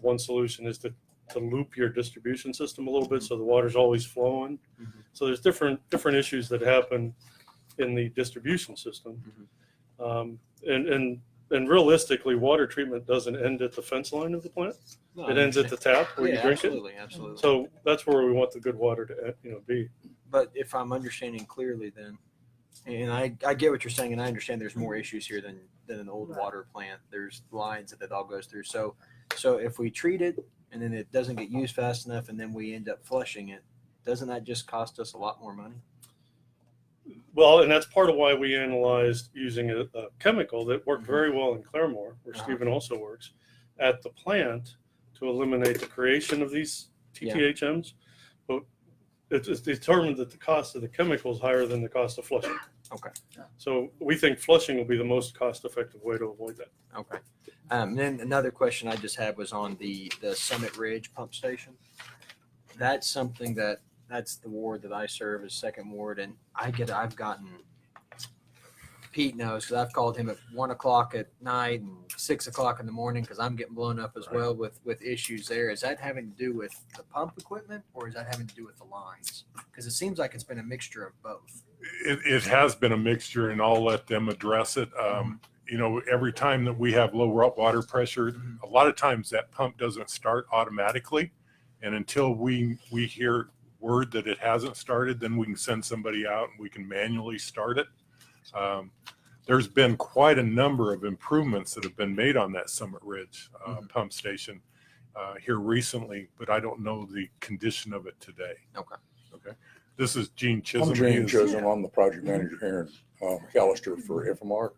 One solution is to loop your distribution system a little bit so the water's always flowing. So there's different issues that happen in the distribution system. And realistically, water treatment doesn't end at the fence line of the plant. No, It ends at the tap where you drink absolutely. it. So that's where we want the good water to be. But if I'm understanding clearly, then, and I get what you're saying, and I understand there's more issues here than an old water plant. There's lines that it all goes through. So if we treat it and then it doesn't get used fast enough and then we end up flushing it, doesn't that just cost us a lot more money? Well, and that's part of why we analyzed using a chemical that worked very well in Claremore, where Uh-huh. Stephen also works, at the plant to eliminate the creation of these TTHMs. But it's determined that the cost of the chemical is higher than the cost of flushing. Okay. So we think flushing will be the most cost-effective way to avoid that. Okay. Then another question I just had was on the Summit Ridge pump station. That's something that's the ward that I serve as second ward, and I've gotten, Pete knows, because I've called him at 1 o'clock at night and 6 o'clock in the morning because I'm getting blown up as well with issues there. Is that having to do with the pump equipment, or is that having to do with the lines? Because it seems like it's been a mixture of both. It has been a mixture, and I'll let them address it. Every time that we have low water pressure, a lot of times that pump doesn't start automatically. And until we hear word that it hasn't started, then we can send somebody out and we can manually start it. There's been quite a number of improvements that have been made on that Summit Ridge pump station here recently, but I don't know the condition of it today. Okay. This is Gene Chisholm. I'm Gene Chisholm. I'm the project manager here in McAlester for FMR.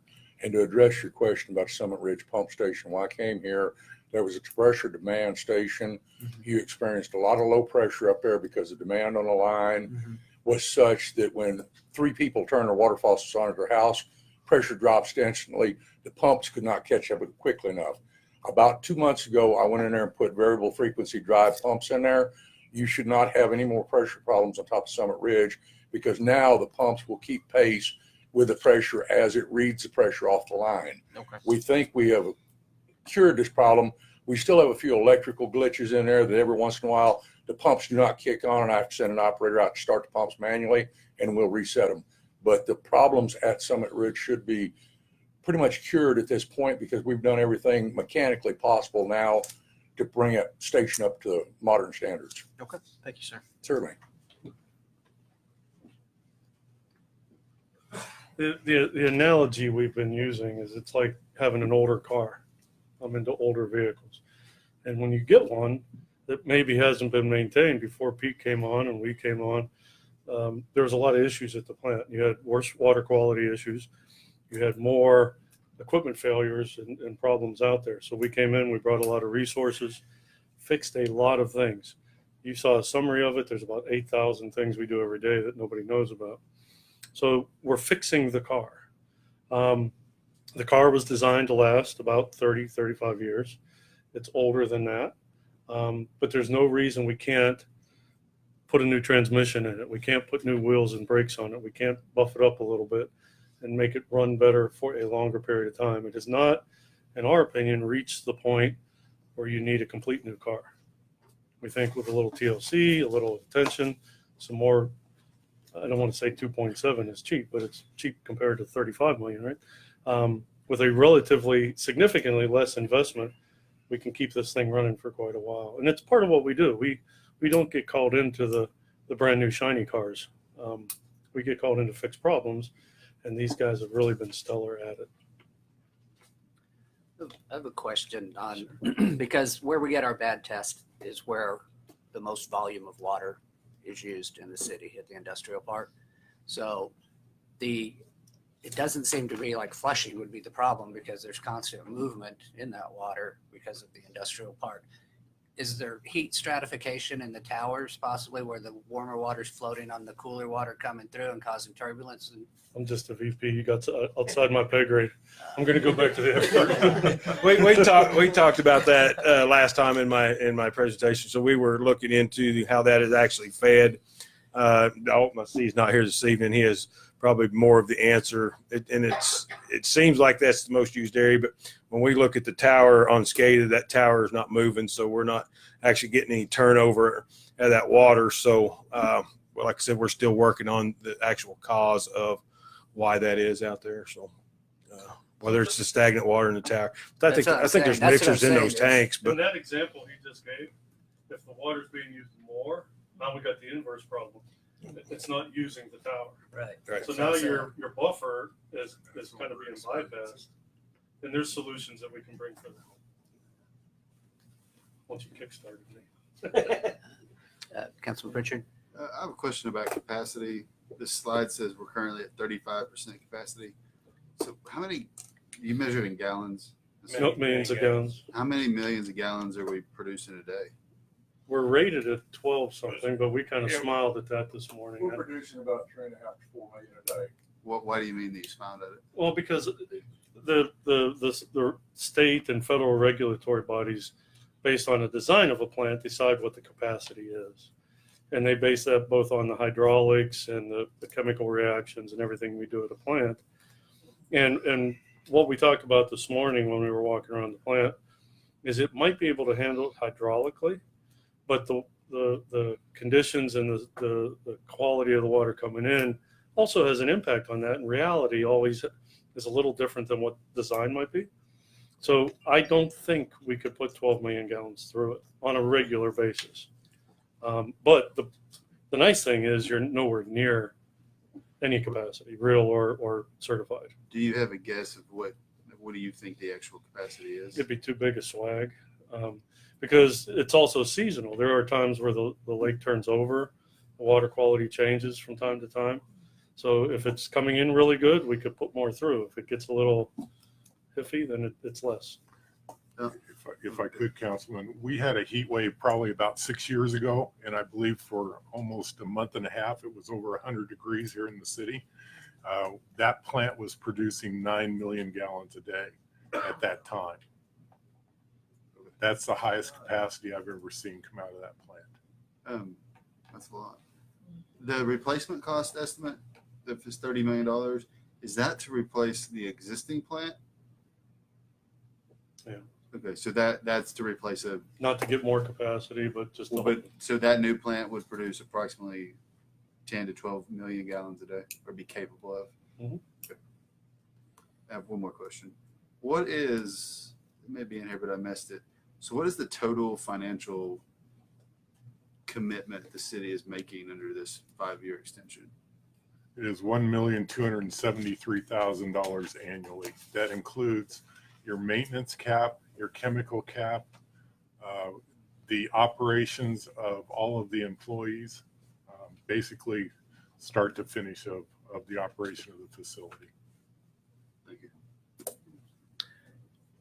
And to address your question about Summit Ridge Pump Station, when I came here, there was a pressure demand station. You experienced a lot of low pressure up there because the demand on the line was such that when 3 people turn their water faucets on at their house, pressure drops instantly. The pumps could not catch up quickly enough. About 2 months ago, I went in there and put variable frequency drive pumps in there. You should not have any more pressure problems on top of Summit Ridge, because now the pumps will keep pace with the pressure as it reads the pressure off the line. Okay. We think we have cured this problem. We still have a few electrical glitches in there that every once in a while the pumps do not kick on, and I have to send an operator out to start the pumps manually, and we'll reset them. But the problems at Summit Ridge should be pretty much cured at this point, because we've done everything mechanically possible now to bring a station up to modern standards. Okay. Thank you, sir. Certainly. The analogy we've been using is it's like having an older car. I'm into older vehicles. And when you get one that maybe hasn't been maintained, before Pete came on and we came on, there was a lot of issues at the plant. You had worse water quality issues. You had more equipment failures and problems out there. So we came in, we brought a lot of resources, fixed a lot of things. You saw a summary of it. There's about 8,000 things we do every day that nobody knows about. So we're fixing the car. The car was designed to last about 30, 35 years. It's older than that. But there's no reason we can't put a new transmission in it. We can't put new wheels and brakes on it. We can't buff it up a little bit and make it run better for a longer period of time. It has not, in our opinion, reached the point where you need a complete new car. We think with a little TLC, a little attention, some more, I don't want to say 2.7 is cheap, but it's cheap compared to 35 million, right? With a relatively significantly less investment, we can keep this thing running for quite a while. And it's part of what we do. We don't get called into the brand new shiny cars. We get called in to fix problems, and these guys have really been stellar at it. I have a question on, because where we get our bad test is where the most volume of water is used in the city at the industrial park. So it doesn't seem to be like flushing would be the problem, because there's constant movement in that water because of the industrial park. Is there heat stratification in the towers possibly, where the warmer water's floating on the cooler water coming through and causing turbulence? And I'm just a VP. You got outside my pay grade. I'm going to go back to the expert. We talked about that last time in my presentation. So we were looking into how that is actually fed. He's not here this evening. He has probably more of the answer. It seems like that's the most used area, but when we look at the tower on SCADA, that tower is not moving, so we're not actually getting any turnover of that water. So, like I said, we're still working on the actual cause of why that is out there. So, whether it's the stagnant water in the tower, but I think there's mixers in those tanks. But in that example he just gave, if the water's being used more, now we got the inverse problem. It's not using the tower. right. So now your buffer is kind of being bypassed. And there's solutions that we can bring for that. Once you kickstarted me. Councilman Pritchard? I have a question about capacity. this slide says we're currently at 35% capacity. So how many, you measure it in gallons? No, millions of gallons. How many millions of gallons are we producing a day? We're rated at 12 something, but we kind of Yeah. smiled at that this morning. We're producing about 3.5 to 4 million a day. Why do you mean that you smiled at it? Well, because the state and federal regulatory bodies, based on the design of a plant, decide what the capacity is. And they base that both on the hydraulics and the chemical reactions and everything we do at a plant. And what we talked about this morning when we were walking around the plant is it might be able to handle it hydraulically, but the conditions and the quality of the water coming in also has an impact on that. In reality, always is a little different than what design might be. So I don't think we could put 12 million gallons through it on a regular basis. But the nice thing is you're nowhere near any capacity, real or certified. Do you have a guess of what do you think the actual capacity is? It'd be too big a swag because it's also seasonal. There are times where the lake turns over, the water quality changes from time to time. So if it's coming in really good, we could put more through. If it gets a little iffy, then it's less. If I could, Councilman, we had a heat wave probably about 6 years ago, and I believe for almost a month and a half, it was over 100 degrees here in the city. That plant was producing 9 million gallons a day at that time. That's the highest capacity I've ever seen come out of that plant. That's a lot. The replacement cost estimate, if it's $30 million, is that to replace the existing plant? Yeah. Okay, so that's to replace Not to get more capacity, but just so that new plant would produce approximately 10 to 12 million gallons a day, or be capable of. Mhm. Okay. I have one more question. What is, it may be in here, but I missed it. So what is the total financial commitment the city is making under this 5-year extension? It is $1,273,000 annually. That includes your maintenance cap, your chemical cap, the operations of all of the employees, basically start to finish of the operation of the facility. Thank you.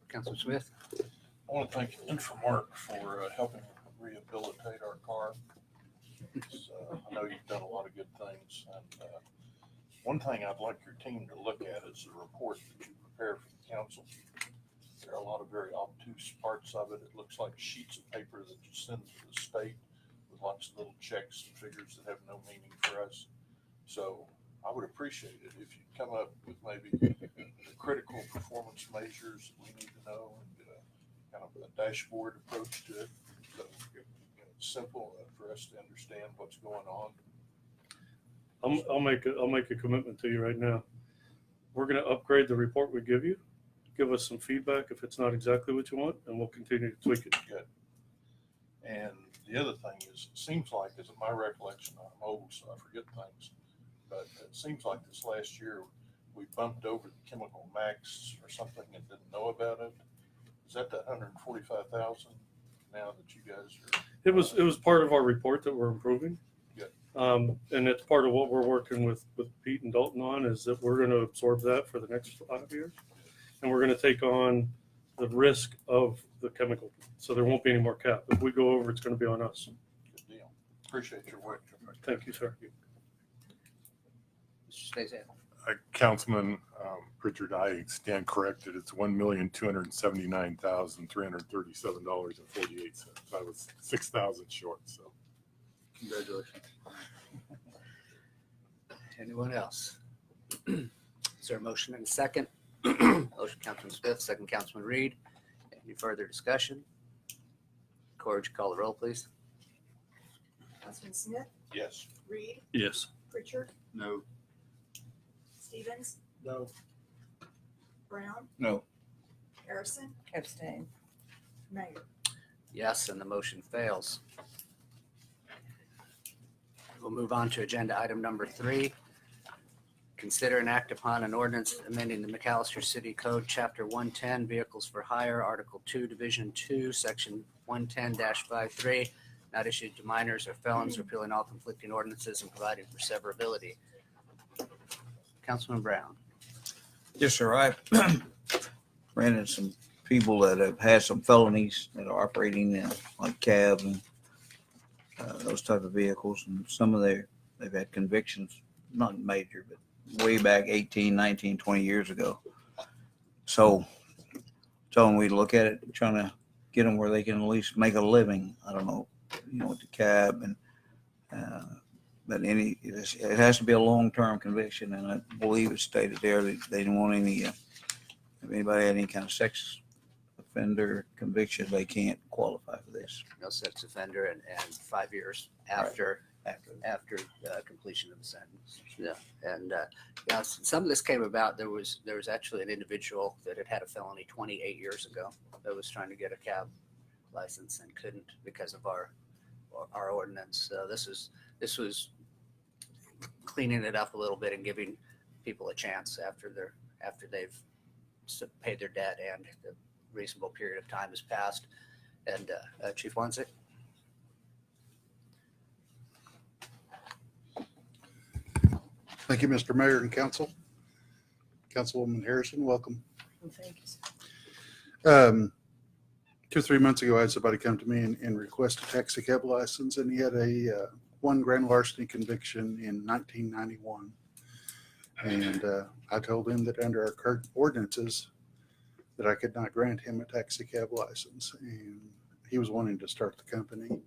Councilor Smith? I want to thank Infomark for helping rehabilitate our car. I know you've done a lot of good things. And one thing I'd like your team to look at is the report that you prepare for the council. There are a lot of very obtuse parts of it. It looks like sheets of paper that you send to the state with lots of little checks and figures that have no meaning for us. So I would appreciate it if you come up with maybe the critical performance measures that we need to know and kind of a dashboard approach to it. So it's simple for us to understand what's going on. I'll make a commitment to you right now. We're going to upgrade the report we give you. Give us some feedback if it's not exactly what you want, and we'll continue to tweak it. Good. And the other thing is, it seems like, as my recollection, I'm old, so I forget things, but it seems like this last year we bumped over the chemical max or something and didn't know about it. Is that 145,000 now that you guys are? It was part of our report that we're improving. Good. And it's part of what we're working with Pete and Dalton on is that we're going to absorb that for the next 5 years. And we're going to take on the risk of the chemical. So there won't be any more cap. If we go over, it's going to be on us. Good deal. Appreciate your work. Thank you, sir. Mr. Stazak? Councilman Pritchard, I stand corrected. It's $1,279,337.48. I was 6,000 short. So, Congratulations. Anyone else? Is there a motion and a second? Motion, Councilman Smith, second, Councilman Reed. Any further discussion? Corr, would you call the roll, please? Councilman Smith, Yes. Reed, Yes. Pritchard, No. Stevens, No. Brown, No. Harrison, Abstain. Mayor. Yes, and the motion fails. We'll move on to agenda item number 3. Consider and act upon an ordinance amending the McAlester City Code, Chapter 110, Vehicles for Hire, Article 2, Division 2, Section 110-53, not issued to minors or felons, repealing all conflicting ordinances and providing for severability. Councilman Brown. Yes, sir. I ran into some people that have had some felonies that are operating in like cab and those type of vehicles. And some of they've had convictions, not major, but way back 18, 19, 20 years ago. So telling we look at it, trying to get them where they can at least make a living. I don't know, with the cab and, but it has to be a long-term conviction, and I believe it's stated there that they didn't want if anybody had any kind of sex offender conviction, they can't qualify for this. No sex offender and 5 years after completion of the sentence. Yeah, and some of this came about. There was actually an individual that had a felony 28 years ago that was trying to get a cab license and couldn't because of our ordinance. So this was cleaning it up a little bit and giving people a chance after they've paid their debt and the reasonable period of time has passed. And Chief Wanzik. Thank you, Mr. Mayor and Council. Councilwoman Harrison, welcome. Thank you. 2 or 3 months ago, I had somebody come to me and request a taxi cab license, and he had a one grand larceny conviction in 1991. And I told him that under our current ordinances that I could not grant him a taxi cab license. And he was wanting to start the company.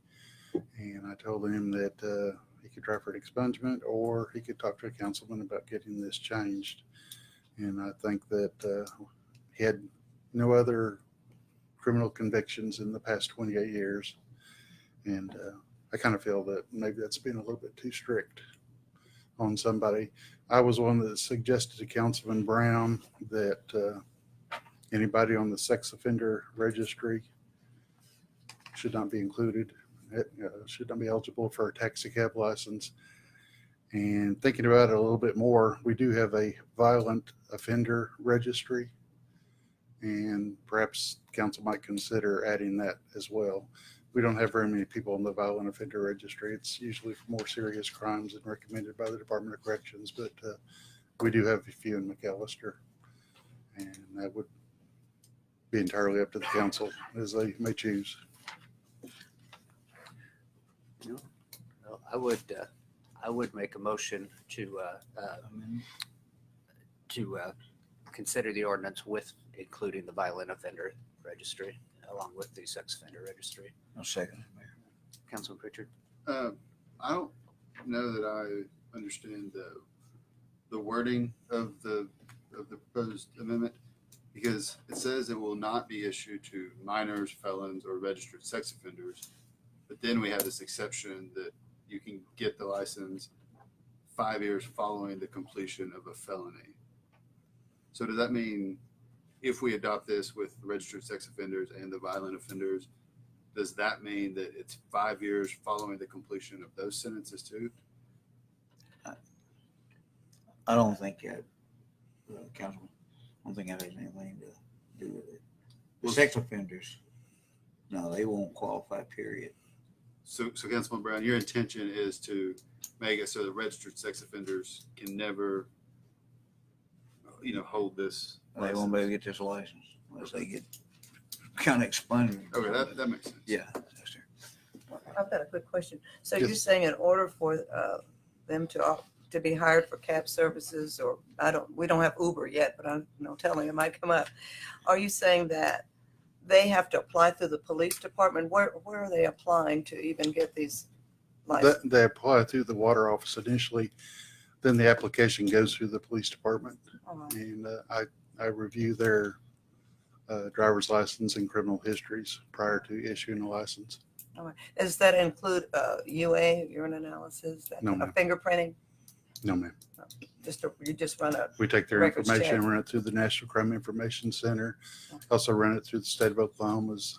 And I told him that he could try for an expungement or he could talk to a councilman about getting this changed. And I think that he had no other criminal convictions in the past 28 years. And I kind of feel that maybe that's been a little bit too strict on somebody. I was one that suggested to Councilman Brown that anybody on the sex offender registry should not be included. It should not be eligible for a taxi cab license. And thinking about it a little bit more, we do have a violent offender registry, and perhaps council might consider adding that as well. We don't have very many people on the violent offender registry. It's usually for more serious crimes and recommended by the Department of Corrections, but we do have a few in McAlester, and that would be entirely up to the council as they may choose. I would make a motion to consider the ordinance with including the violent offender registry along with the sex offender registry. I'll second it, Mayor. Councilman Pritchard. I don't know that I understand the wording of the proposed amendment, because it says it will not be issued to minors, felons, or registered sex offenders. But then we have this exception that you can get the license 5 years following the completion of a felony. So does that mean if we adopt this with registered sex offenders and the violent offenders, does that mean that it's 5 years following the completion of those sentences too? I don't think that, Councilman, I don't think that has anything to do with it. The sex offenders, no, they won't qualify, period. So Councilman Brown, your intention is to make it so that registered sex offenders can never, hold this license. They won't be able to get this license unless they get kind of expunged. Okay, that makes sense. Yeah. Yes, sir. I've got a quick question. So Yes. you're saying in order for them to be hired for cab services, or we don't have Uber yet, but I'm telling you, it might come up. Are you saying that they have to apply through the police department? Where are they applying to even get these licenses? They apply through the water office initially, then the application goes through the police department. And I review their driver's license and criminal histories prior to issuing a license. All right. Does that include UA, urine analysis, No, ma'am. fingerprinting? No, ma'am. You just run a We take their records information and check? run it through the National Crime Information Center. Also run it through the state of Oklahoma's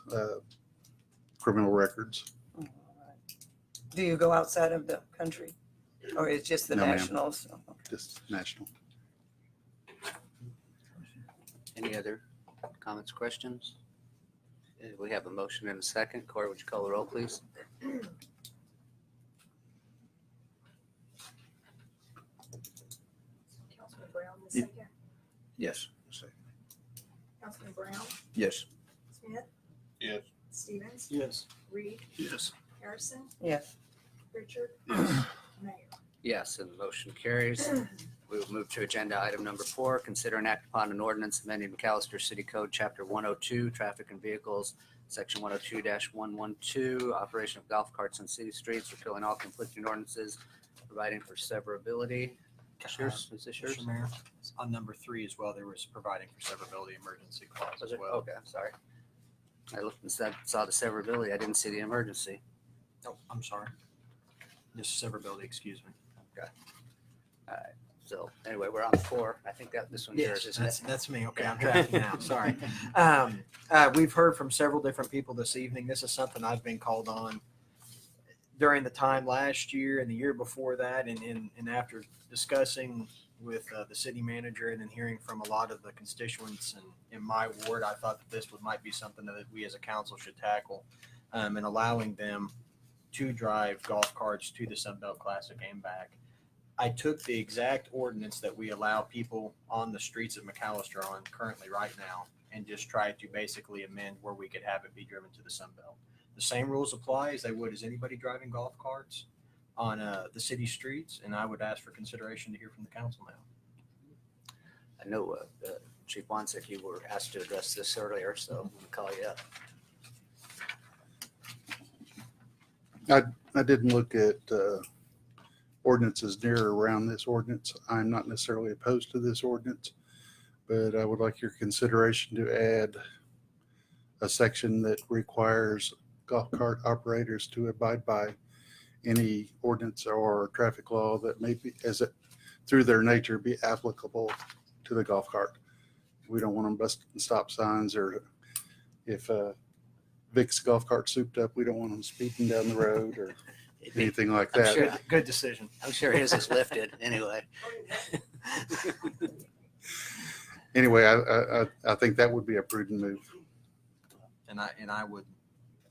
criminal records. All right. Do you go outside of the country, or is just the No, ma'am. nationals? Just national. Any other comments, questions? We have a motion and a second. Corey, would you call the roll, please? Councilman Second, Yes. Councilman Brown, Yes. Smith, Yes. Stevens, Yes. Reed, Yes. Harrison, Yes. Richard, Mayor. Yes, and the motion carries. We will move to agenda item number 4, consider and act upon an ordinance amending McAlester City Code, Chapter 102, Traffic and Vehicles, Section 102-112, operation of golf carts on city streets, repealing all conflicting ordinances, providing for severability. Is this yours? Mr. Mayor, on number 3 as well, there was providing for severability emergency clause Was as it? well. Okay, I'm sorry. I looked and saw the severability. I didn't see the emergency. Oh, I'm sorry. Just severability, excuse me. All right. So anyway, we're on 4. I think this one's yours, isn't it? That's me. Okay, I'm tracking now. Sorry. We've heard from several different people this evening. This is something I've been called on during the time last year and the year before that, and after discussing with the city manager and then hearing from a lot of the constituents in my ward, I thought that this might be something that we as a council should tackle, and allowing them to drive golf carts to the Sunbelt Classic and back. I took the exact ordinance that we allow people on the streets of McAlester on currently right now and just tried to basically amend where we could have it be driven to the Sunbelt. The same rules apply as they would as anybody driving golf carts on the city streets, and I would ask for consideration to hear from the council now. I know Chief Wansick, you were asked to address this earlier, so I'm going to call you up. I didn't look at ordinances near or around this ordinance. I'm not necessarily opposed to this ordinance, but I would like your consideration to add a section that requires golf cart operators to abide by any ordinance or traffic law that may be, through their nature, be applicable to the golf cart. We don't want them busting stop signs, or if Vic's golf cart souped up, we don't want them speeding down the road or anything like that. Sure. Good decision. I'm sure his is lifted anyway. Anyway, I think that would be a prudent move. And I would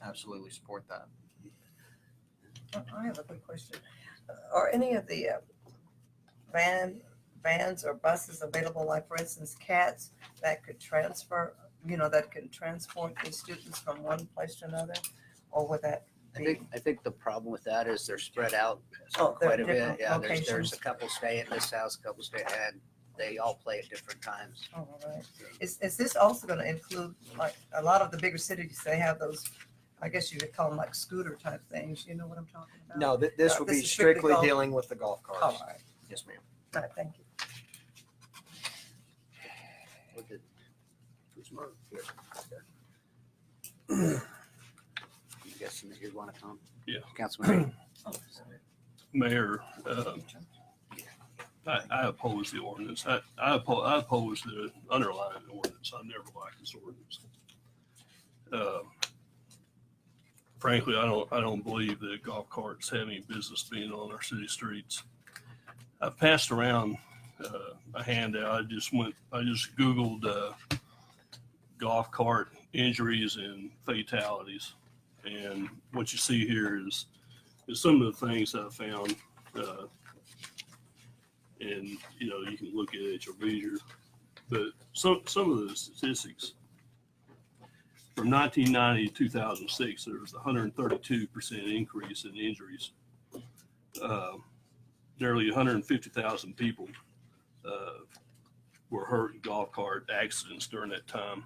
absolutely support that. I have a quick question. Are any of the vans or buses available, like for instance, cats that could transfer, that can transport these students from one place to another? Or would that be? I think the problem with that is they're spread out Oh, they're quite a bit. different Yeah, there's locations. a couple stay at this house, a couple stay, and they all play at different times. Oh, all right. Is this also going to include, like, a lot of the bigger cities, they have those, I guess you could call them like scooter type things, you know what I'm talking about? No, this would be This is strictly strictly golf. dealing with the golf carts. All right, Yes, ma'am. all right, thank you. Look at- who's Mark? Here. You guessing that you'd want to come? Yeah. Councilman Reed? Oh, sorry. Mayor, I oppose the ordinance. I oppose the underlying ordinance. I never liked this ordinance. Frankly, I don't believe that golf carts have any business being on our city streets. I've passed around a handout. I just Googled golf cart injuries and fatalities, and what you see here is some of the things I found. And you can look at it at your leisure, but some of the statistics from 1990 to 2006, there was a 132% increase in injuries. Nearly 150,000 people were hurt in golf cart accidents during that time.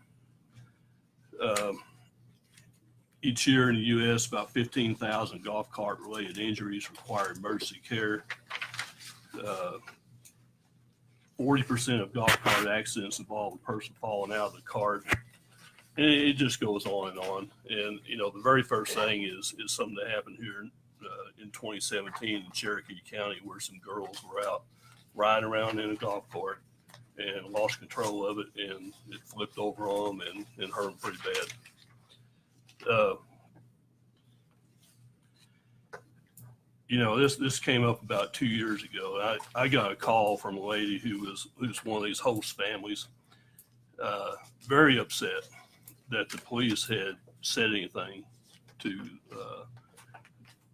Each year in the U.S., about 15,000 golf cart related injuries require emergency care. 40% of golf cart accidents involve a person falling out of the cart. And it just goes on and on. And, the very first thing is something that happened here in 2017 in Cherokee County, where some girls were out riding around in a golf cart and lost control of it, and it flipped over on them and hurt them pretty bad. This came up about 2 years ago. I got a call from a lady who's one of these host families, very upset that the police had said anything to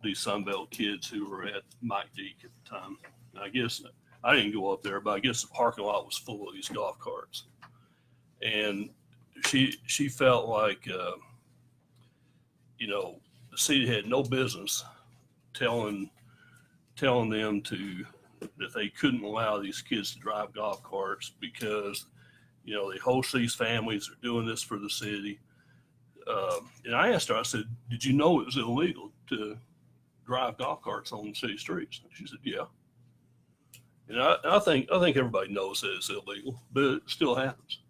these Sunbelt kids who were at Mike Deke at the time. I guess I didn't go up there, but I guess the parking lot was full of these golf carts. And she felt like, the city had no business telling them that they couldn't allow these kids to drive golf carts because, they host these families, they're doing this for the city. And I asked her, I said, did you know it was illegal to drive golf carts on the city streets? And she said, yeah. And I think everybody knows that it's illegal, but it still happens.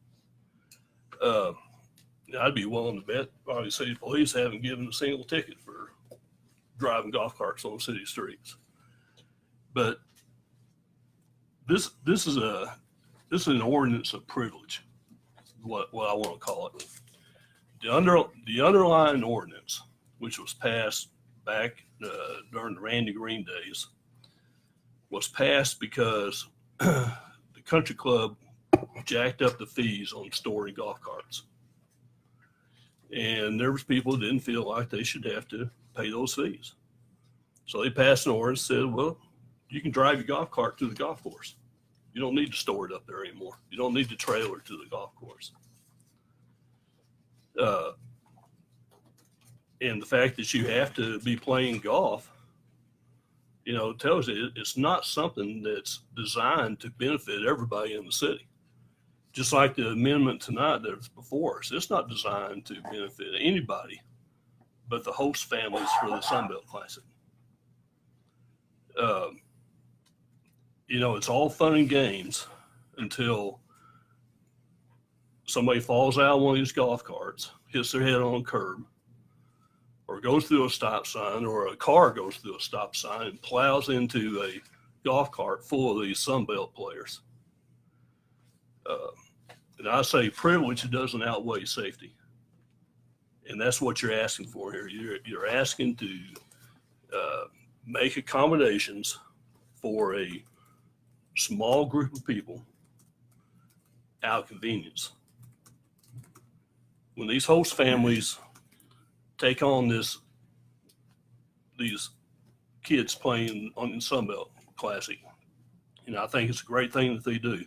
I'd be willing to bet probably city police haven't given a single ticket for driving golf carts on city streets. But this is an ordinance of privilege, what I want to call it. The underlying ordinance, which was passed back during the Randy Green days, was passed because the country club jacked up the fees on storing golf carts. And there was people that didn't feel like they should have to pay those fees. So they passed an ordinance that said, well, you can drive your golf cart to the golf course. You don't need to store it up there anymore. You don't need to trailer to the golf course. And the fact that you have to be playing golf, tells you it's not something that's designed to benefit everybody in the city. Just like the amendment tonight that's before us, it's not designed to benefit anybody but the host families for the Sunbelt Classic. It's all fun and games until somebody falls out of one of these golf carts, hits their head on a curb, or goes through a stop sign, or a car goes through a stop sign and plows into a golf cart full of these Sunbelt players. And I say privilege doesn't outweigh safety. And that's what you're asking for here. You're asking to make accommodations for a small group of people out of convenience. When these host families take on these kids playing on the Sunbelt Classic, I think it's a great thing that they do.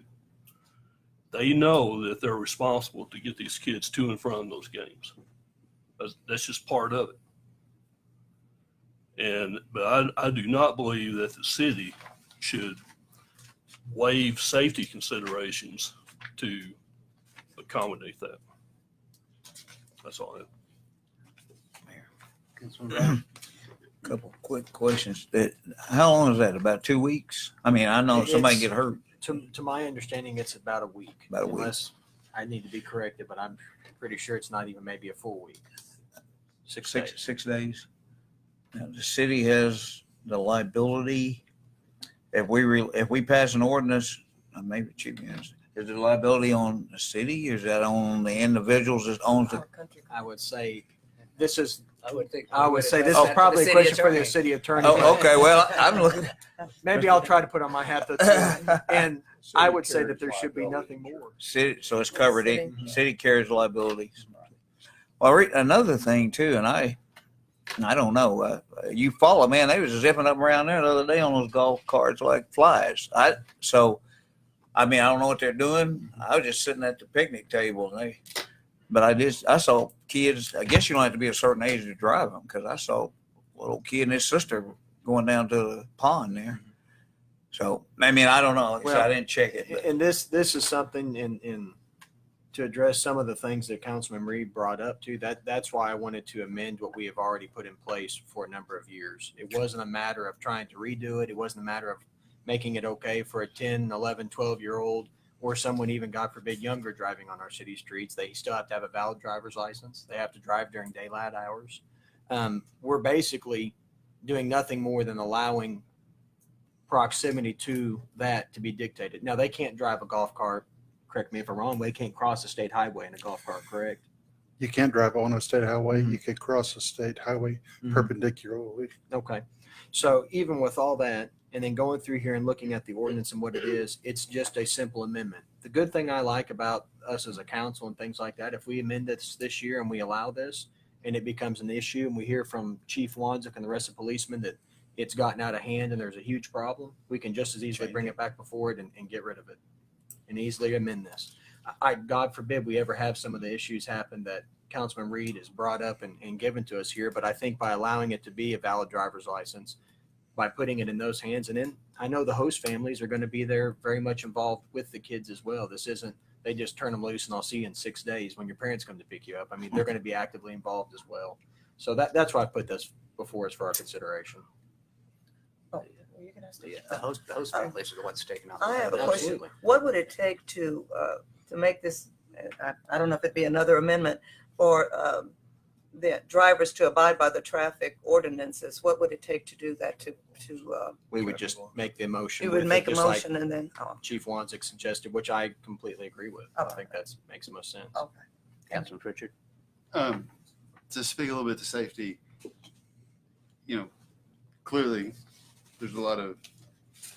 They know that they're responsible to get these kids to and from those games. That's just part of it. But I do not believe that the city should waive safety considerations to accommodate that. That's all I have. Couple quick questions. How long is that? About 2 weeks? I mean, I know somebody get hurt. To my understanding, it's about a week. About a week. Unless I need to be corrected, but I'm pretty sure it's not even maybe a full week. 6 days. 6 days. Now, the city has the liability. If we pass an ordinance, maybe Chief, is the liability on the city? Is that on the individuals that owns the? I would say this is. I would say this is probably a question for the city attorney. Oh, okay. Well, I'm looking. Maybe I'll try to put on my hat that, and I would say that there should be nothing more. City, so it's covered. City carries liabilities. Well, another thing too, and I don't know. You follow, man. They was zipping up around there the other day on those golf carts like flies. I don't know what they're doing. I was just sitting at the picnic table, and I saw kids. I guess you don't have to be a certain age to drive them, because I saw a little kid and his sister going down to the pond there. So I don't know. Well, I didn't check it. But. And this is something in to address some of the things that Councilman Reed brought up too. That's why I wanted to amend what we have already put in place for a number of years. It wasn't a matter of trying to redo it. It wasn't a matter of making it okay for a 10, 11, 12-year-old or someone even, God forbid, younger driving on our city streets. They still have to have a valid driver's license. They have to drive during daylight hours. We're basically doing nothing more than allowing proximity to that to be dictated. Now, they can't drive a golf cart. Correct me if I'm wrong. They can't cross a state highway in a golf cart, correct? You can't drive on a state highway. You can cross a state highway perpendicularly. Okay. So even with all that, and then going through here and looking at the ordinance and what it is, it's just a simple amendment. The good thing I like about us as a council and things like that, if we amend this year and we allow this and it becomes an issue and we hear from Chief Wanzik and the rest of the policemen that it's gotten out of hand and there's a huge problem, we can just as easily bring it back before it and get rid of it. We can just as easily bring it back before it and get rid of it and easily amend this. God forbid we ever have some of the issues happen that Councilman Reed has brought up and given to us here. But I think by allowing it to be a valid driver's license, by putting it in those hands, and then I know the host families are going to be there very much involved with the kids as well. This isn't, they just turn them loose and I'll see you in 6 days when your parents come to pick you up. I mean, they're going to be actively involved as well. So that's why I put this before us for our consideration. Oh, were you gonna ask Yeah, the host families are the ones taking on. I have a the question. Absolutely. What would it take to make this, I don't know if it'd be another amendment, for the drivers to abide by the traffic ordinances? What would it take to do that We would just make the motion. you would with it, make a just like motion and then, oh, Chief Wanzik suggested, which I completely agree with. I think that makes the most sense. okay. Councilman Pritchard. To speak a little bit to safety, clearly there's a lot of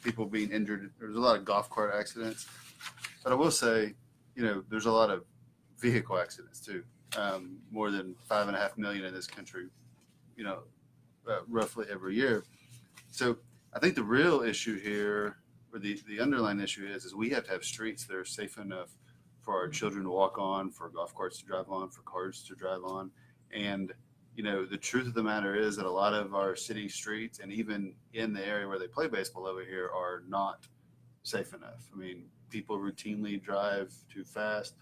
people being injured. There's a lot of golf cart accidents, but I will say, there's a lot of vehicle accidents too. More than 5.5 million in this country, roughly every year. So I think the real issue here, or the underlying issue is we have to have streets that are safe enough for our children to walk on, for golf carts to drive on, for cars to drive on. And, the truth of the matter is that a lot of our city streets, and even in the area where they play baseball over here, are not safe enough. I mean, people routinely drive too fast.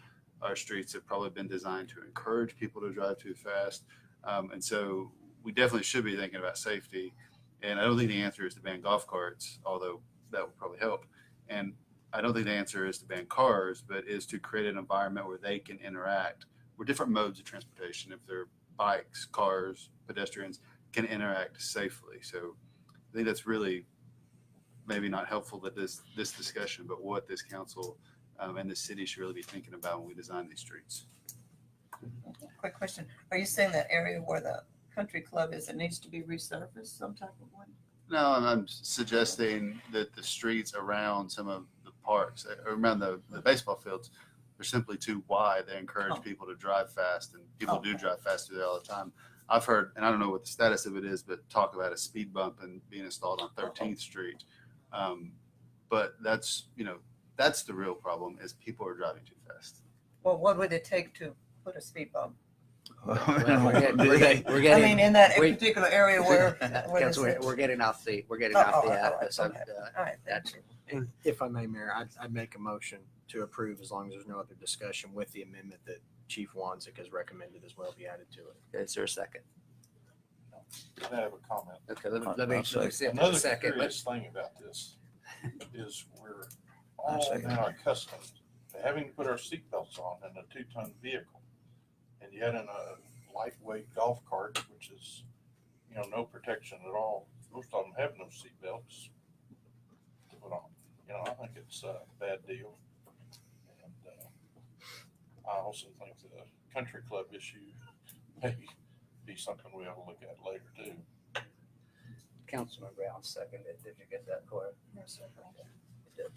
Our streets have probably been designed to encourage people to drive too fast. And so we definitely should be thinking about safety. And I don't think the answer is to ban golf carts, although that would probably help. And I don't think the answer is to ban cars, but is to create an environment where they can interact, where different modes of transportation, if they're bikes, cars, pedestrians, can interact safely. So I think that's really maybe not helpful that this discussion, but what this council and the city should really be thinking about when we design these streets. Quick question. Are you saying that area where the country club is, it needs to be resurfaced some type of way? No, I'm suggesting that the streets around some of the parks, around the baseball fields, are simply too wide. They encourage people to drive fast, and people do drive fast through there all the time. I've heard, and I don't know what the status of it is, but talk about a speed bump and being installed on 13th Street. But that's the real problem, is people are driving too fast. Well, what would it take to put a speed bump? We're getting, I mean, in that we- particular area where Council, this is- we're getting off the all right, so, okay. All right, thank you. And if I may, Mayor, I'd make a motion to approve as long as there's no other discussion with the amendment that Chief Wanzik has recommended as well be added to it. Is there a second? I have a comment. Okay, let me see if there's a Another second. curious thing about this is we're I'll all second now accustomed to having to put our seatbelts on in a 2-ton vehicle. And yet in a lightweight golf cart, which is, no protection at all, most of them have no seatbelts to put on. I think it's a bad deal. And I also think the country club issue may be something we ought to look at later too. Councilman Brown seconded. Did you get that, Cora? Yes, sir. You did.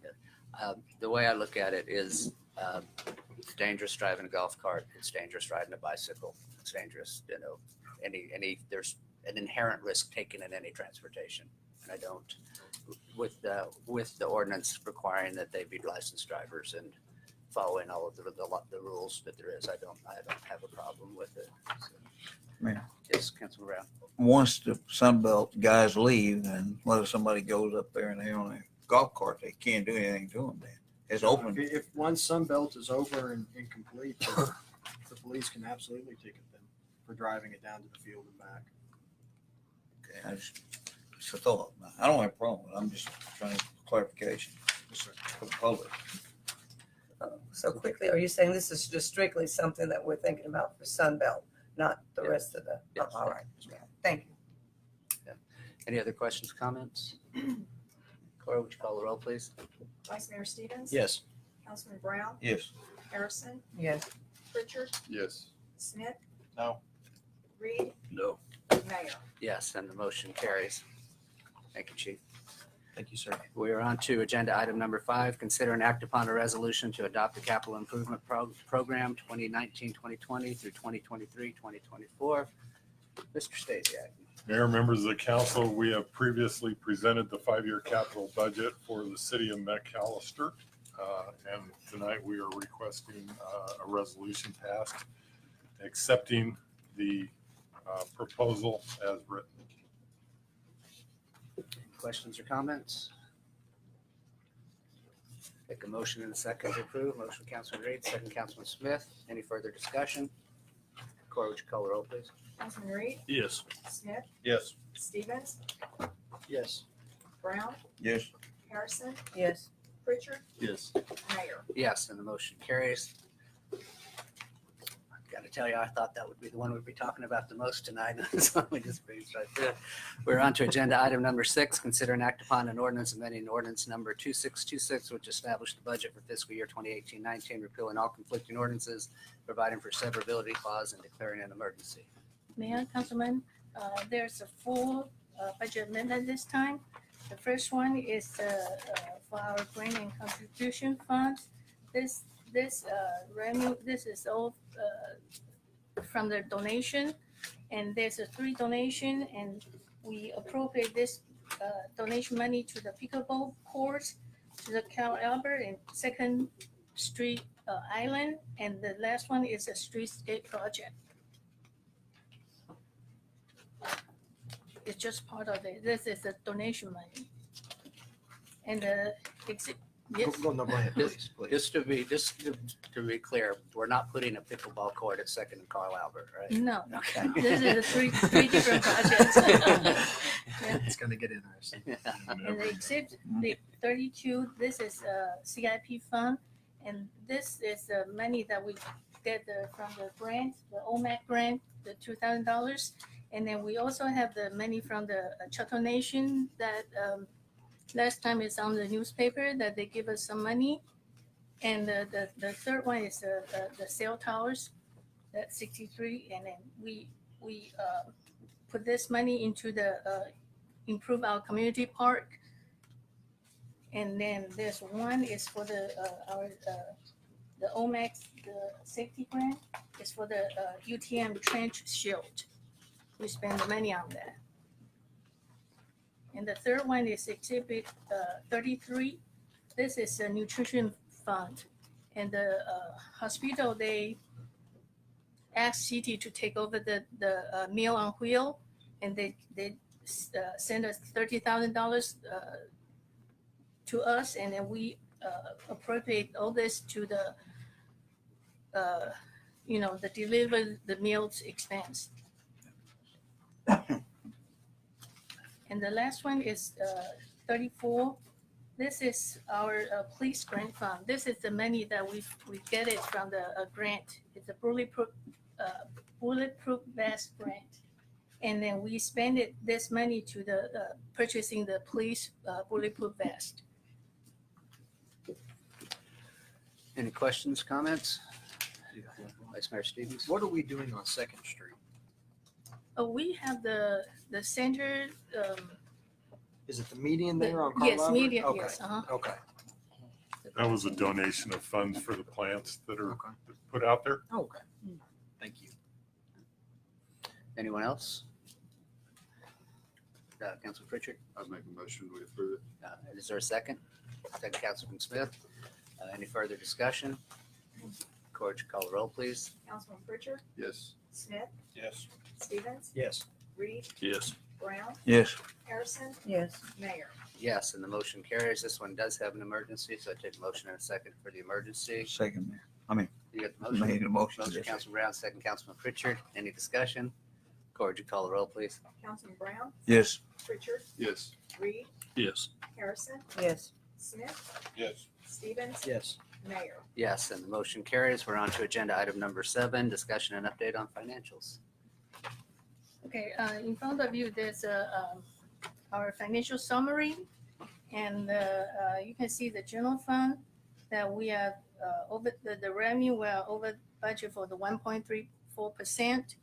Good. The way I look at it is, it's dangerous driving a golf cart. It's dangerous riding a bicycle. It's dangerous, there's an inherent risk taken in any transportation. And I don't, with the ordinance requiring that they be licensed drivers and following all of the rules that there is, I don't have a problem with it. So, Mayor. yes, Councilman Brown. Once the Sunbelt guys leave, and what if somebody goes up there and they're on a golf cart, they can't do anything to them then? It's open. If once Sunbelt is over and complete, the police can absolutely ticket them for driving it down to the field and back. Okay, it's a thought. I don't have a problem with it. I'm just trying to clarification for the public. So quickly, are you saying this is just strictly something that we're thinking about for Sunbelt, not the rest of the? Yes. All right. Thank you. Any other questions, comments? Cora, would you call the roll, please? Vice Mayor Stevens? Yes. Councilman Brown? Yes. Harrison? Yes. Pritchard? Yes. Smith? No. Reed? No. Mayor? Yes, and the motion carries. Thank you, Chief. Thank you, sir. We are on to agenda item number 5. Consider and act upon a resolution to adopt the capital improvement program 2019-2020 through 2023-2024. Mr. Stasiak. Mayor, members of the council, we have previously presented the 5-year capital budget for the city of McAlester. And tonight we are requesting a resolution passed accepting the proposal as written. Questions or comments? Make a motion and a second to approve. Motion Councilman Reed, second Councilman Smith. Any further discussion? Corey, would you call the roll, please? Councilman Reed, Yes. Smith, Yes. Stevens, Yes. Brown, Yes. Harrison, Yes. Pritchard, Yes. Mayor. Yes, and the motion carries. Got to tell you, I thought that would be the one we'd be talking about the most tonight. So we just breezed right through it. We're on to agenda item number 6, consider and act upon an ordinance amending ordinance number 2626, which established the budget for fiscal year 2018-19, repealing all conflicting ordinances, providing for severability clause, and declaring an emergency. Mayor, Councilman, there's a full budget amendment this time. The first one is for our grant and contribution funds. This revenue, this is all from the donation, and there's a 3 donation, and we appropriate this donation money to the pickleball courts, to the Cal Albert and Second Street Island, and the last one is a streetscape project. It's just part of it. This is the donation money. And yes. Go ahead, please, please. Just to be clear, we're not putting a pickleball court at Second and Carl Albert, right? No. Okay. This is three different projects. Yeah. It's gonna get interesting. And the exhibit, the 32, this is a CIP fund, and this is the money that we get from the grant, the OMAC grant, the $2,000. And then we also have the money from the Choctaw Nation that last time it's on the newspaper that they give us some money. And the third one is the cell towers, that's 63. And then we put this money into the improve our community park. And then there's one is for the OMAX, the safety grant, is for the UTM trench shield. We spend the money on that. And the third one is exhibit 33. This is a nutrition fund. And the hospital, they asked city to take over the meal on wheel, and they send us $30,000 to us, and then we appropriate all this to the the deliver the meals expense. And the last one is 34. This is our police grant fund. This is the money that we get it from the grant. It's a bulletproof vest grant. And then we spend this money to the purchasing the police bulletproof vest. Any questions, comments? Vice Mayor Stevens? What are we doing on Second Street? We have the center. Is it the median there on Carl Yes, Albert? median, Okay. yes. Okay. That was a donation of funds for the plants that are put out there. Okay. Thank you. Anyone else? Councilman Pritchard? I'd make a motion, we approve it. Is there a second? Second, Councilman Smith. Any further discussion? Corey, would you call the roll, please? Councilman Pritchard, Yes. Smith, Yes. Stevens, Yes. Reed, Yes. Brown, Yes. Harrison, Yes. Mayor. Yes, and the motion carries. This one does have an emergency, so I take a motion and a second for the emergency. Second, Mayor. You got the motion? Made a motion. Motion, Councilman Brown, second, Councilman Pritchard. Any discussion? Corey, would you call the roll, please? Councilman Brown, Yes. Pritchard, Yes. Reed, Yes. Harrison, Yes. Smith, Yes. Stevens, Yes. Mayor. Yes, and the motion carries. We're on to agenda item number 7, discussion and update on financials. Okay, in front of you, there's our financial summary, and you can see the general fund that we are over the revenue. We are over budget for the 1.34%,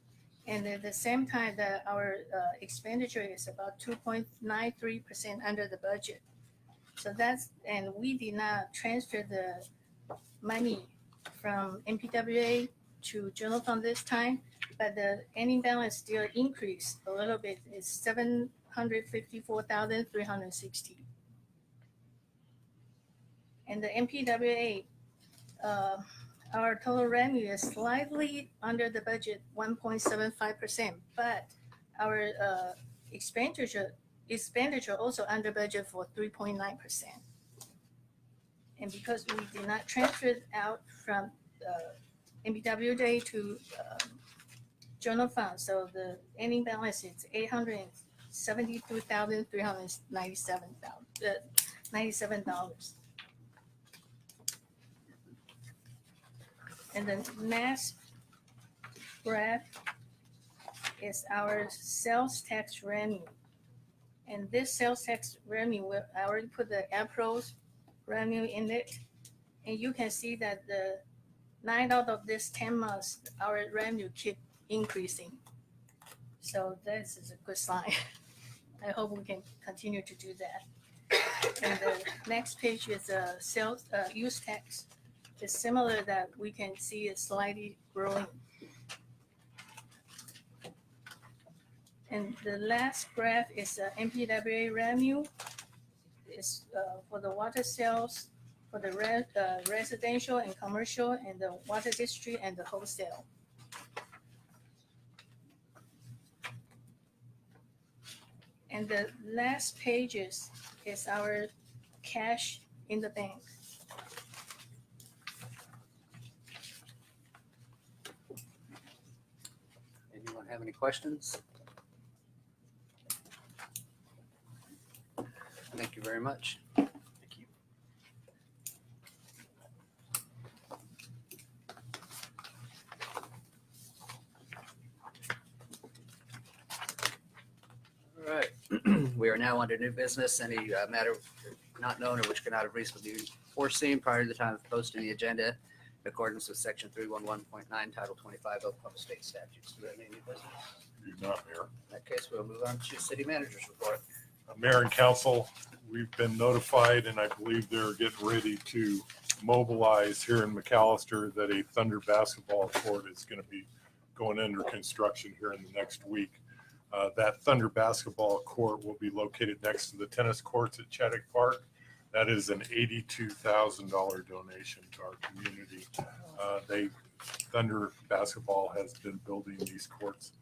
and at the same time that our expenditure is about 2.93% under the budget. So and we did not transfer the money from MPWA to general fund this time, but the ending balance still increased a little bit. It's 754,360. And the MPWA, our total revenue is slightly under the budget, 1.75%, but our expenditure also under budget for 3.9%. And because we did not transfer it out from MPWA to general fund, so the ending balance is $872,397. And the next graph is our sales tax revenue. And this sales tax revenue, I already put the April's revenue in it. And you can see that the 9 out of this 10 months, our revenue keep increasing. So this is a good sign. I hope we can continue to do that. And the next page is sales use tax. It's similar that we can see it slightly growing. And the last graph is MPWA revenue. It's for the water sales, for the residential and commercial, and the water district and the wholesale. And the last pages is our cash in the bank. Anyone have any questions? Thank you very much. Thank you. All right. We are now under new business. Any matter not known or which cannot have reasonably been foreseen prior to the time of posting the agenda in accordance with section 311.9, title 25 of Public State Statutes. Do we have any new business? Do not, Mayor. In that case, we'll move on to city manager's report. Mayor and council, we've been notified, and I believe they're getting ready to mobilize here in McAlester that a Thunder basketball court is going to be going under construction here in the next week. That Thunder basketball court will be located next to the tennis courts at Chaddock Park. That is an $82,000 donation to our community. Thunder basketball has been building these courts,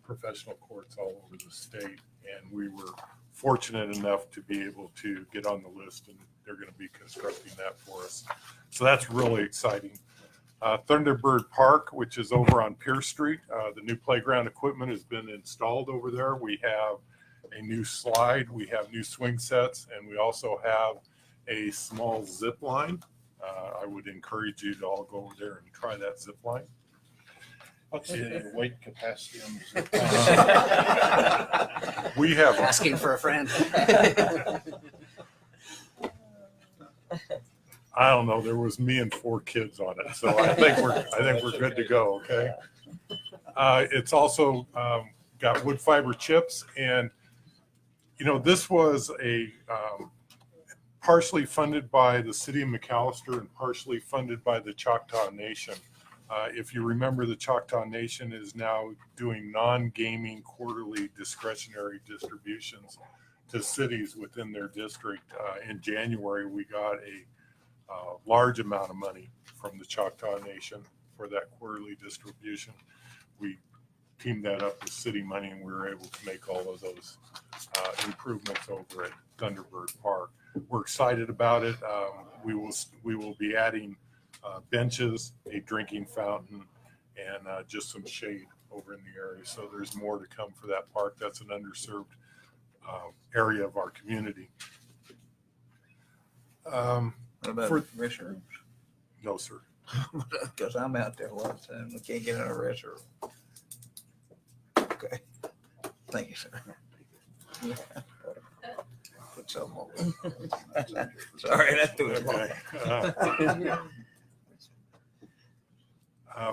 professional courts all over the state, and we were fortunate enough to be able to get on the list, and they're going to be constructing that for us. So that's really exciting. Thunderbird Park, which is over on Pierce Street, the new playground equipment has been installed over there. We have a new slide, we have new swing sets, and we also have a small zip line. I would encourage you to all go over there and try that zip line. What's the weight capacity on the zip? We have Asking for a friend. I don't know. There was me and 4 kids on it, so I think we're good to go. Okay. It's also got wood fiber chips, and this was a partially funded by the city of McAlester and partially funded by the Choctaw Nation. If you remember, the Choctaw Nation is now doing non-gaming quarterly discretionary distributions to cities within their district. In January, we got a large amount of money from the Choctaw Nation for that quarterly distribution. We teamed that up with city money, and we were able to make all of those improvements over at Thunderbird Park. We're excited about it. We will be adding benches, a drinking fountain, and just some shade over in the area. So there's more to come for that park. That's an underserved area of our community. What about For- restrooms? No, sir. Because I'm out there a lot of times. I can't get in a restroom. Okay. Thank you, sir. Yeah. Put some on. Sorry, that threw it Okay.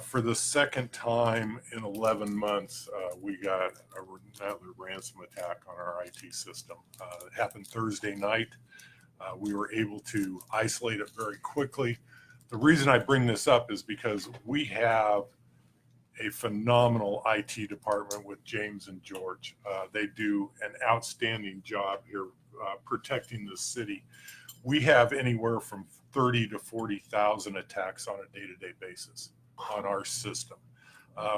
For the second time in 11 months, we got another ransom attack on our IT system. It happened Thursday night. We were able to isolate it very quickly. The reason I bring this up is because we have a phenomenal IT department with James and George. They do an outstanding job here protecting the city. We have anywhere from 30 to 40,000 attacks on a day-to-day basis on our system.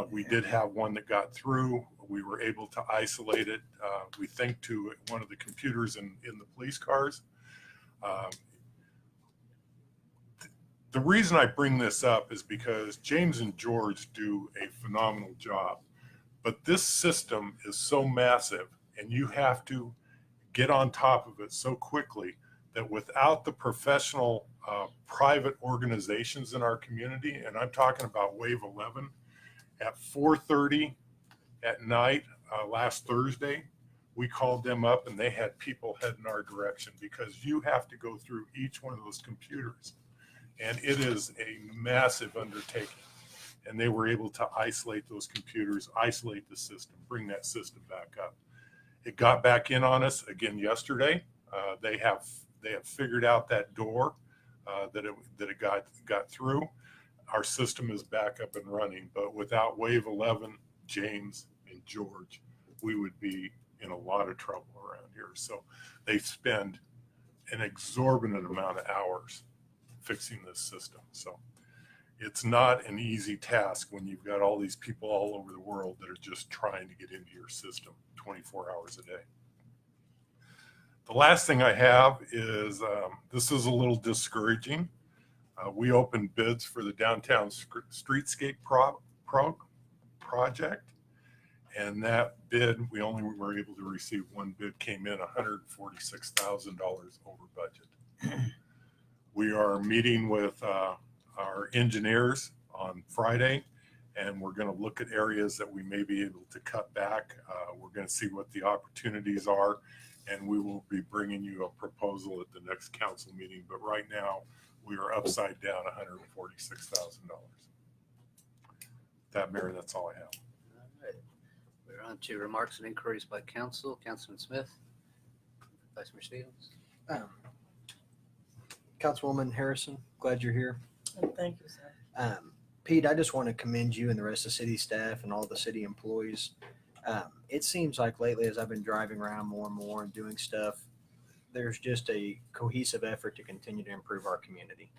We did have one that got through. We were able to isolate it, we think, to one of the computers in the police cars. The reason I bring this up is because James and George do a phenomenal job. But this system is so massive, and you have to get on top of it so quickly that without the professional private organizations in our community, and I'm talking about Wave 11, at 4:30 at night last Thursday, we called them up and they had people heading our direction, because you have to go through each one of those computers. And it is a massive undertaking. And they were able to isolate those computers, isolate the system, bring that system back up. It got back in on us again yesterday. They have figured out that door that it got through. Our system is back up and running, but without Wave 11, James and George, we would be in a lot of trouble around here. So they spend an exorbitant amount of hours fixing this system. So it's not an easy task when you've got all these people all over the world that are just trying to get into your system 24 hours a day. The last thing I have is, this is a little discouraging. We opened bids for the downtown streetscape project. And that bid, we only were able to receive one bid, came in $146,000 over budget. We are meeting with our engineers on Friday, and we're going to look at areas that we may be able to cut back. We're going to see what the opportunities are, and we will be bringing you a proposal at the next council meeting. But right now, we are upside down $146,000. That, Mayor, that's all I have. All right. We're on to remarks and inquiries by council. Councilman Smith, Vice Mayor Stevens. Councilwoman Harrison, glad you're here. Thank you, sir. Pete, I just want to commend you and the rest of city staff and all the city employees. It seems like lately, as I've been driving around more and more and doing stuff, there's just a cohesive effort to continue to improve our community.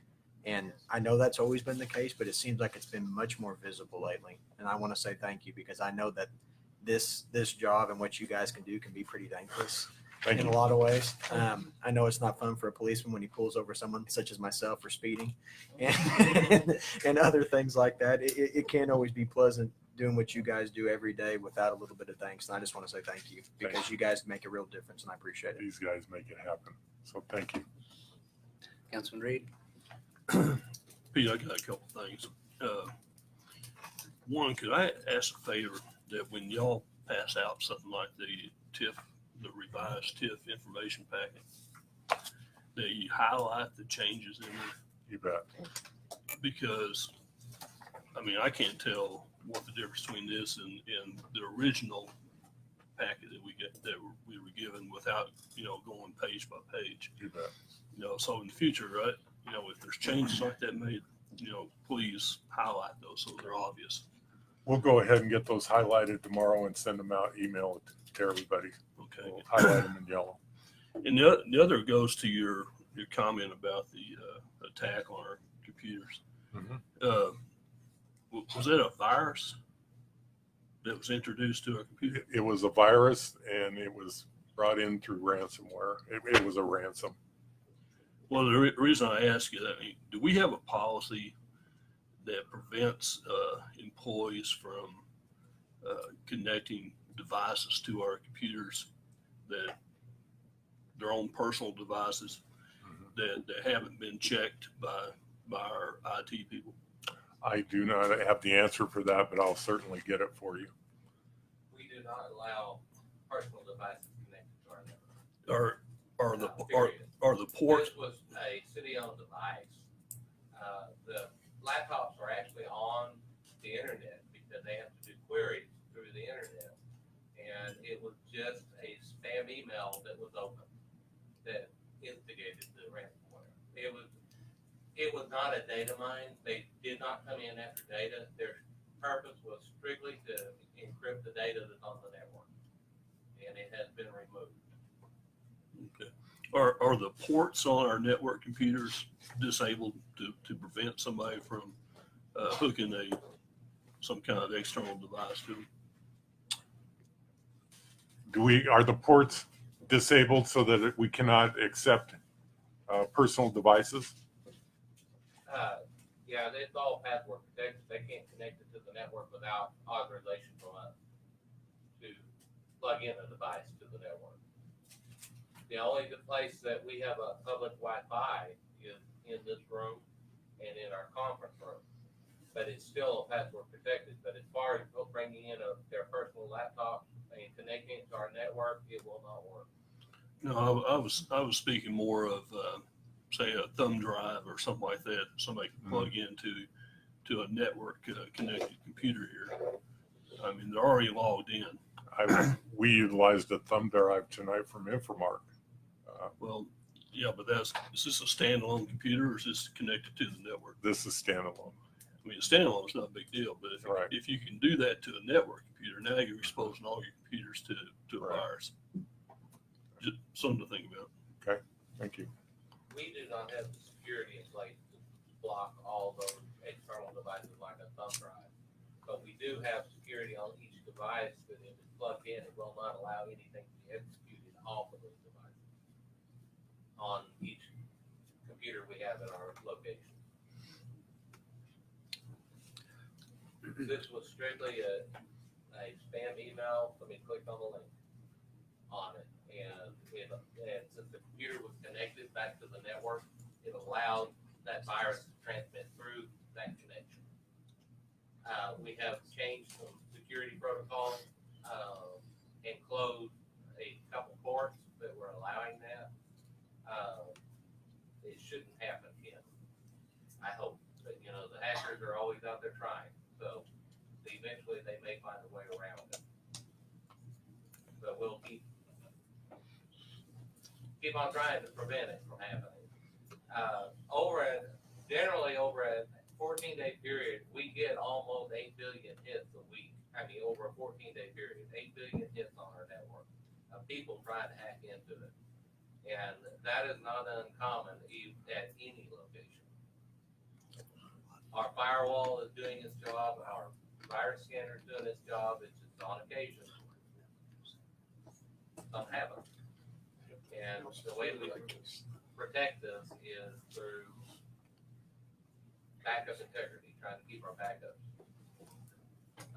And I know that's always been the case, but it seems like it's been much more visible lately. And I want to say thank you, because I know that this job and what you guys can do can be pretty thankless in a lot of ways. I know it's not fun for a policeman when he pulls over someone such as myself for speeding and other things like that. It can't always be pleasant doing what you guys do every day without a little bit of thanks. And I just want to say thank you, because you guys make a real difference, and I appreciate it. These guys make it happen. So thank you. Councilman Reed. Pete, I got a couple things. One, could I ask a favor that when y'all pass out something like the TIF, the revised TIF information packet, that you highlight the changes in there? You bet. Because, I mean, I can't tell what the difference between this and the original packet that we were given without, going page by page. You bet. So in the future, right, if there's changes like that made, please highlight those so they're obvious. We'll go ahead and get those highlighted tomorrow and send them out, email it to everybody. Okay. We'll highlight them in yellow. And the other goes to your comment about the attack on our computers. Mm-hmm. Was that a virus that was introduced to our computer? It was a virus, and it was brought in through ransomware. It was a ransom. Well, the reason I ask you that, do we have a policy that prevents employees from connecting devices to our computers, that their own personal devices that haven't been checked by our IT people? I do not have the answer for that, but I'll certainly get it for you. We do not allow personal devices connected to our network. Are the ports? This was a city-owned device. The laptops are actually on the internet because they have to do queries through the internet. And it was just a spam email that was open that instigated the ransomware. It was not a data mine. They did not come in after data. purpose was strictly to encrypt the data that's on the network, and it has been removed. Okay. Are the ports on our network computers disabled to prevent somebody from hooking some kind of external device to them? Are the ports disabled so that we cannot accept personal devices? Yeah, it's all password protected. They can't connect it to the network without authorization from us to plug in a device to the network. The only place that we have a public Wi-Fi is in this room and in our conference room, but it's still password protected. But as far as bringing in their personal laptop and connecting it to our network, it will not work. No, I was speaking more of say a thumb drive or something like that. Somebody can plug into a network connected computer here. I mean, they're already logged in. We utilized a thumb drive tonight from Infomark. Well, yeah, but is this a standalone computer or is this connected to the network? This is standalone. I mean, a standalone is not a big deal, but if you can do that to a network computer, now you're exposing all your computers to a virus. Just something to think about. Okay, thank you. We do not have the security in place to block all those external devices like a thumb drive, but we do have security on each device that if it's plugged in, it will not allow anything to be executed off of those devices on each computer we have at our location. This was strictly a spam email. Let me click on the link on it, and since the computer was connected back to the network, it allowed that virus to transmit through that connection. We have changed some security protocols and closed a couple ports that were allowing that. It shouldn't happen again. I hope, but the hackers are always out there trying, so eventually they may find a way around it. But we'll keep on trying to prevent it from happening. Generally over a 14-day period, we get almost 8 billion hits a week. I mean, over a 14-day period, 8 billion hits on our network of people trying to hack into it. And that is not uncommon at any location. Our firewall is doing its job. Our virus scanner is doing its job. It's just on occasion something happens. And the way we protect this is through backup integrity, trying to keep our backups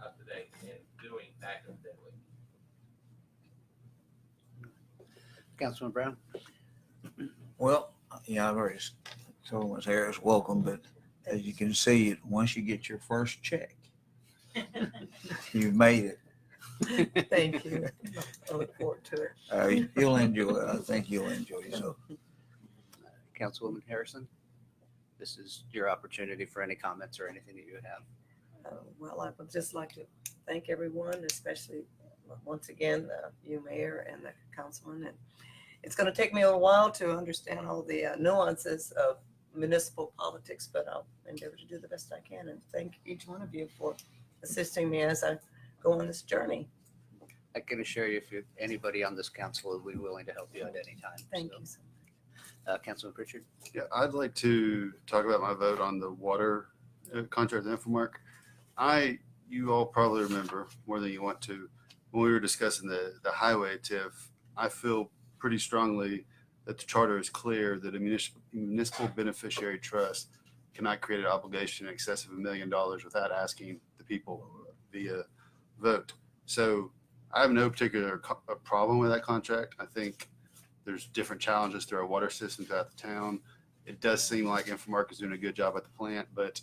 up to date and doing backup daily. Councilman Brown? Well, yeah, I've already told Ms. Harris, welcome, but as you can see, once you get your first check, you've made it. Thank you. I look forward to it. You'll enjoy it. I think you'll enjoy yourself. Councilwoman Harrison, this is your opportunity for any comments or anything that you would have. Well, I would just like to thank everyone, especially once again, you, Mayor, and the councilman. And it's going to take me a while to understand all the nuances of municipal politics, but I'll endeavor to do the best I can. And thank each one of you for assisting me as I go on this journey. I can assure you, if anybody on this council will be willing to help you at any time. Thank you so much. Councilman Pritchard? Yeah, I'd like to talk about my vote on the water contract with Infomark. You all probably remember more than you want to, when we were discussing the highway TIF, I feel pretty strongly that the charter is clear that a municipal beneficiary trust cannot create an obligation in excess of $1 million without asking the people via vote. So I have no particular problem with that contract. I think there's different challenges through our water system throughout the town. It does seem like Infomark is doing a good job at the plant, but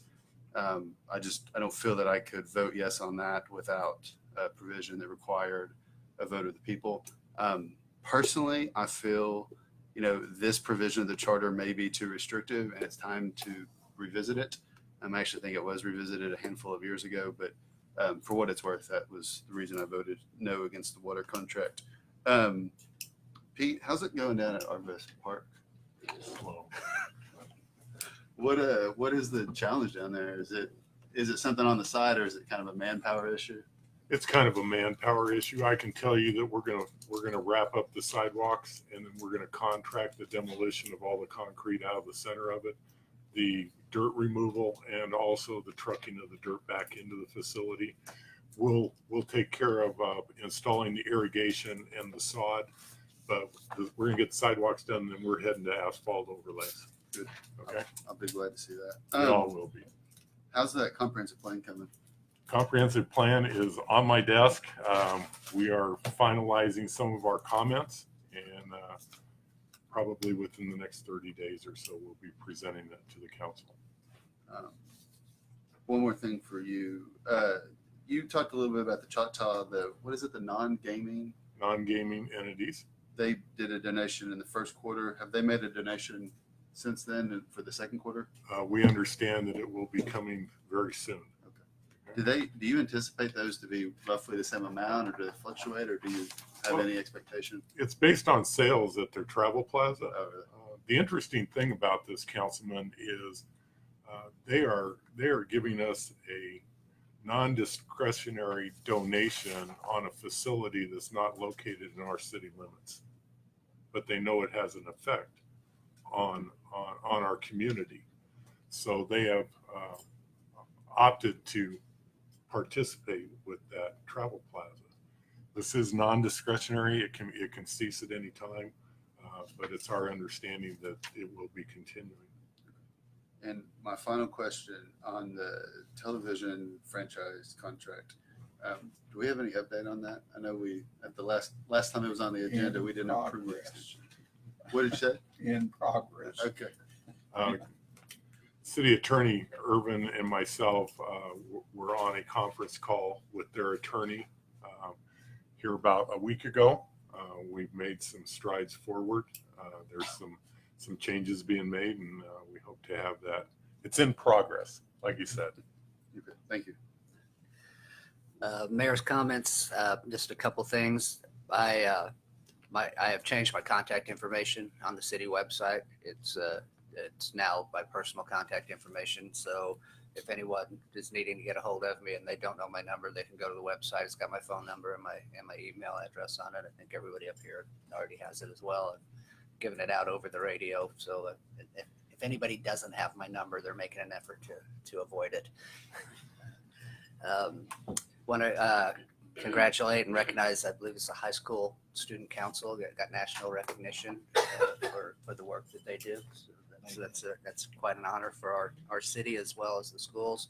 I don't feel that I could vote yes on that without a provision that required a vote of the people. Personally, I feel, this provision of the charter may be too restrictive and it's time to revisit it. I actually think it was revisited a handful of years ago, but for what it's worth, that was the reason I voted no against the water contract. Pete, how's it going down at Arvest Park? Slow. What is the challenge down there? Is it is it something on the side or is it kind of a manpower issue? It's kind of a manpower issue. I can tell you that we're gonna wrap up the sidewalks and then we're gonna contract the demolition of all the concrete out of the center of it, the dirt removal, and also the trucking of the dirt back into the facility. We'll take care of installing the irrigation and the sod, but we're gonna get the sidewalks done, and then we're heading to asphalt overlays. Good. Okay. I'll be glad to see that. We all will be. How's that comprehensive plan coming? Comprehensive plan is on my desk. We are finalizing some of our comments, and probably within the next 30 days or so, we'll be presenting that to the council. One more thing for you. You talked a little bit about the Choctaw, what is it, the non-gaming? Non-gaming entities. They did a donation in the first quarter. Have they made a donation since then and for the second quarter? We understand that it will be coming very soon. Do you anticipate those to be roughly the same amount, or do they fluctuate, or do you have any expectation? It's based on sales at their travel plaza. Oh, really? The interesting thing about this, Councilman, is they are giving us a non-discretionary donation on a facility that's not located in our city limits, but they know it has an effect on our community. So they have opted to participate with that travel plaza. This is non-discretionary. It can cease at any time, but it's our understanding that it will be continuing. And my final question on the television franchise contract. Do we have any update on that? I know at the last time it was on the agenda, we didn't approve the extension. What did you say? In progress. Okay. City Attorney Irvin and myself were on a conference call with their attorney here about a week ago. We've made some strides forward. There's some changes being made, and we hope to have that. It's in progress, like you said. Okay. Thank you. Mayor's comments, just a couple things. I have changed my contact information on the city website. It's now my personal contact information. So if anyone is needing to get a hold of me and they don't know my number, they can go to the website. It's got my phone number and my email address on it. I think everybody up here already has it as well. I've given it out over the radio. So if anybody doesn't have my number, they're making an effort to avoid it. Want to congratulate and recognize, I believe it's a high school student council that got national recognition for the work that they do. So that's quite an honor for our city as well as the schools.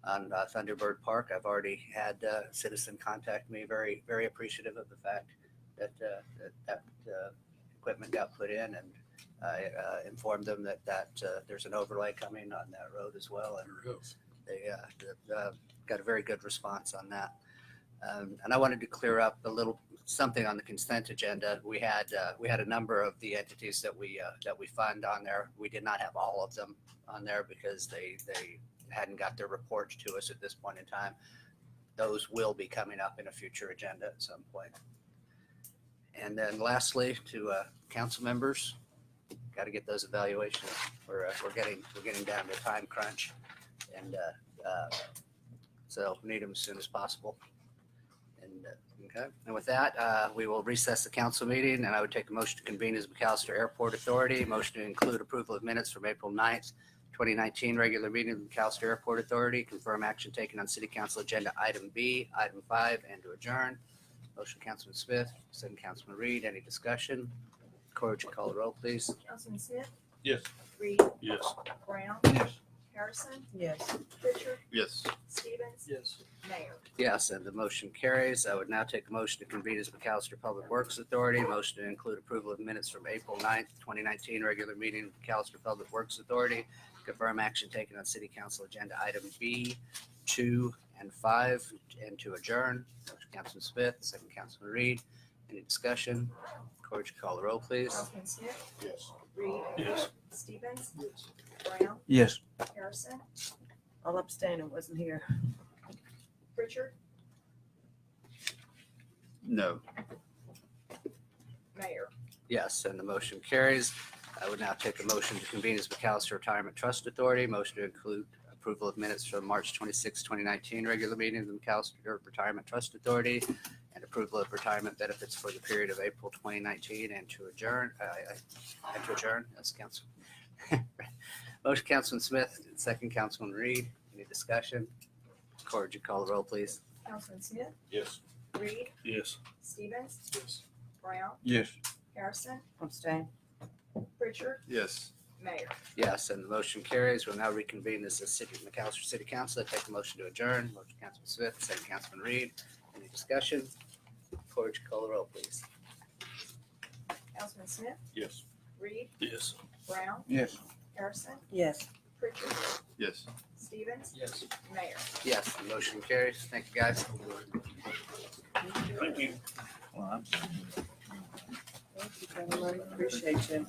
On Thunderbird Park, I've already had a citizen contact me, very, very appreciative of the fact that equipment got put in, and I informed them that there's an overlay coming on that road as well. And they got a very good response on that. And I wanted to clear up a little something on the consent agenda. We had a number of the entities that we fund on there. We did not have all of them on there because they hadn't got their reports to us at this point in time. Those will be coming up in a future agenda at some point. And then lastly, to council members, got to get those evaluations. We're getting down to time crunch, and so we need them as soon as possible. And okay, and with that, we will recess the council meeting, and I would take a motion to convene as McAlester Airport Authority. Motion to include approval of minutes from April 9th, 2019 regular meeting of the McAlester Airport Authority. Confirm action taken on City Council Agenda Item B, Item 5, and to adjourn. Motion, Councilman Smith, second Councilman Reed. Any discussion? Corey, would you call the roll, please? Councilman Smith, Yes. Reed, Yes. Brown, Yes. Harrison, Yes. Pritchard, Yes. Stevens, Yes. Mayor. Yes, and the motion carries. I would now take a motion to convene as McAlester Public Works Authority. Motion to include approval of minutes from April 9th, 2019 regular meeting of McAlester Public Works Authority. Confirm action taken on City Council Agenda Item B, 2, and 5, and to adjourn. Motion, Councilman Smith, second Councilman Reed. Any discussion? Corey, would you call the roll, please? Councilman Smith, Yes. Reed, Yes. Stevens, Brown, Yes. Harrison, I'll abstain. I wasn't here. Pritchard, No. Mayor. Yes, and the motion carries. I would now take a motion to convene as McAlester Retirement Trust Authority. Motion to include approval of minutes from March 26, 2019, regular meeting of the McAlester Retirement Trust Authority, and approval of retirement benefits for the period of April 2019, and to adjourn, yes, Council. Motion, Councilman Smith, second, Councilman Reed. Any discussion? Corr, would you call the roll, please? Councilman Smith, Yes. Reed, Yes. Stevens, Yes. Brown, Yes. Harrison, Abstain. Pritchard, Yes. Mayor. Yes, and the motion carries. We'll now reconvene as the McAlester City Council. I take a motion to adjourn. Motion, Councilman Smith, second, Councilman Reed. Any discussion? Corr, would you call the roll, please? Councilman Smith, Yes. Reed, Yes. Brown, Yes. Harrison, Yes. Pritchard, Yes. Stevens, Yes. Mayor. Yes, the motion carries. Thank you, guys. Thank you. Well, I'm Thank you, gentlemen. Appreciate you.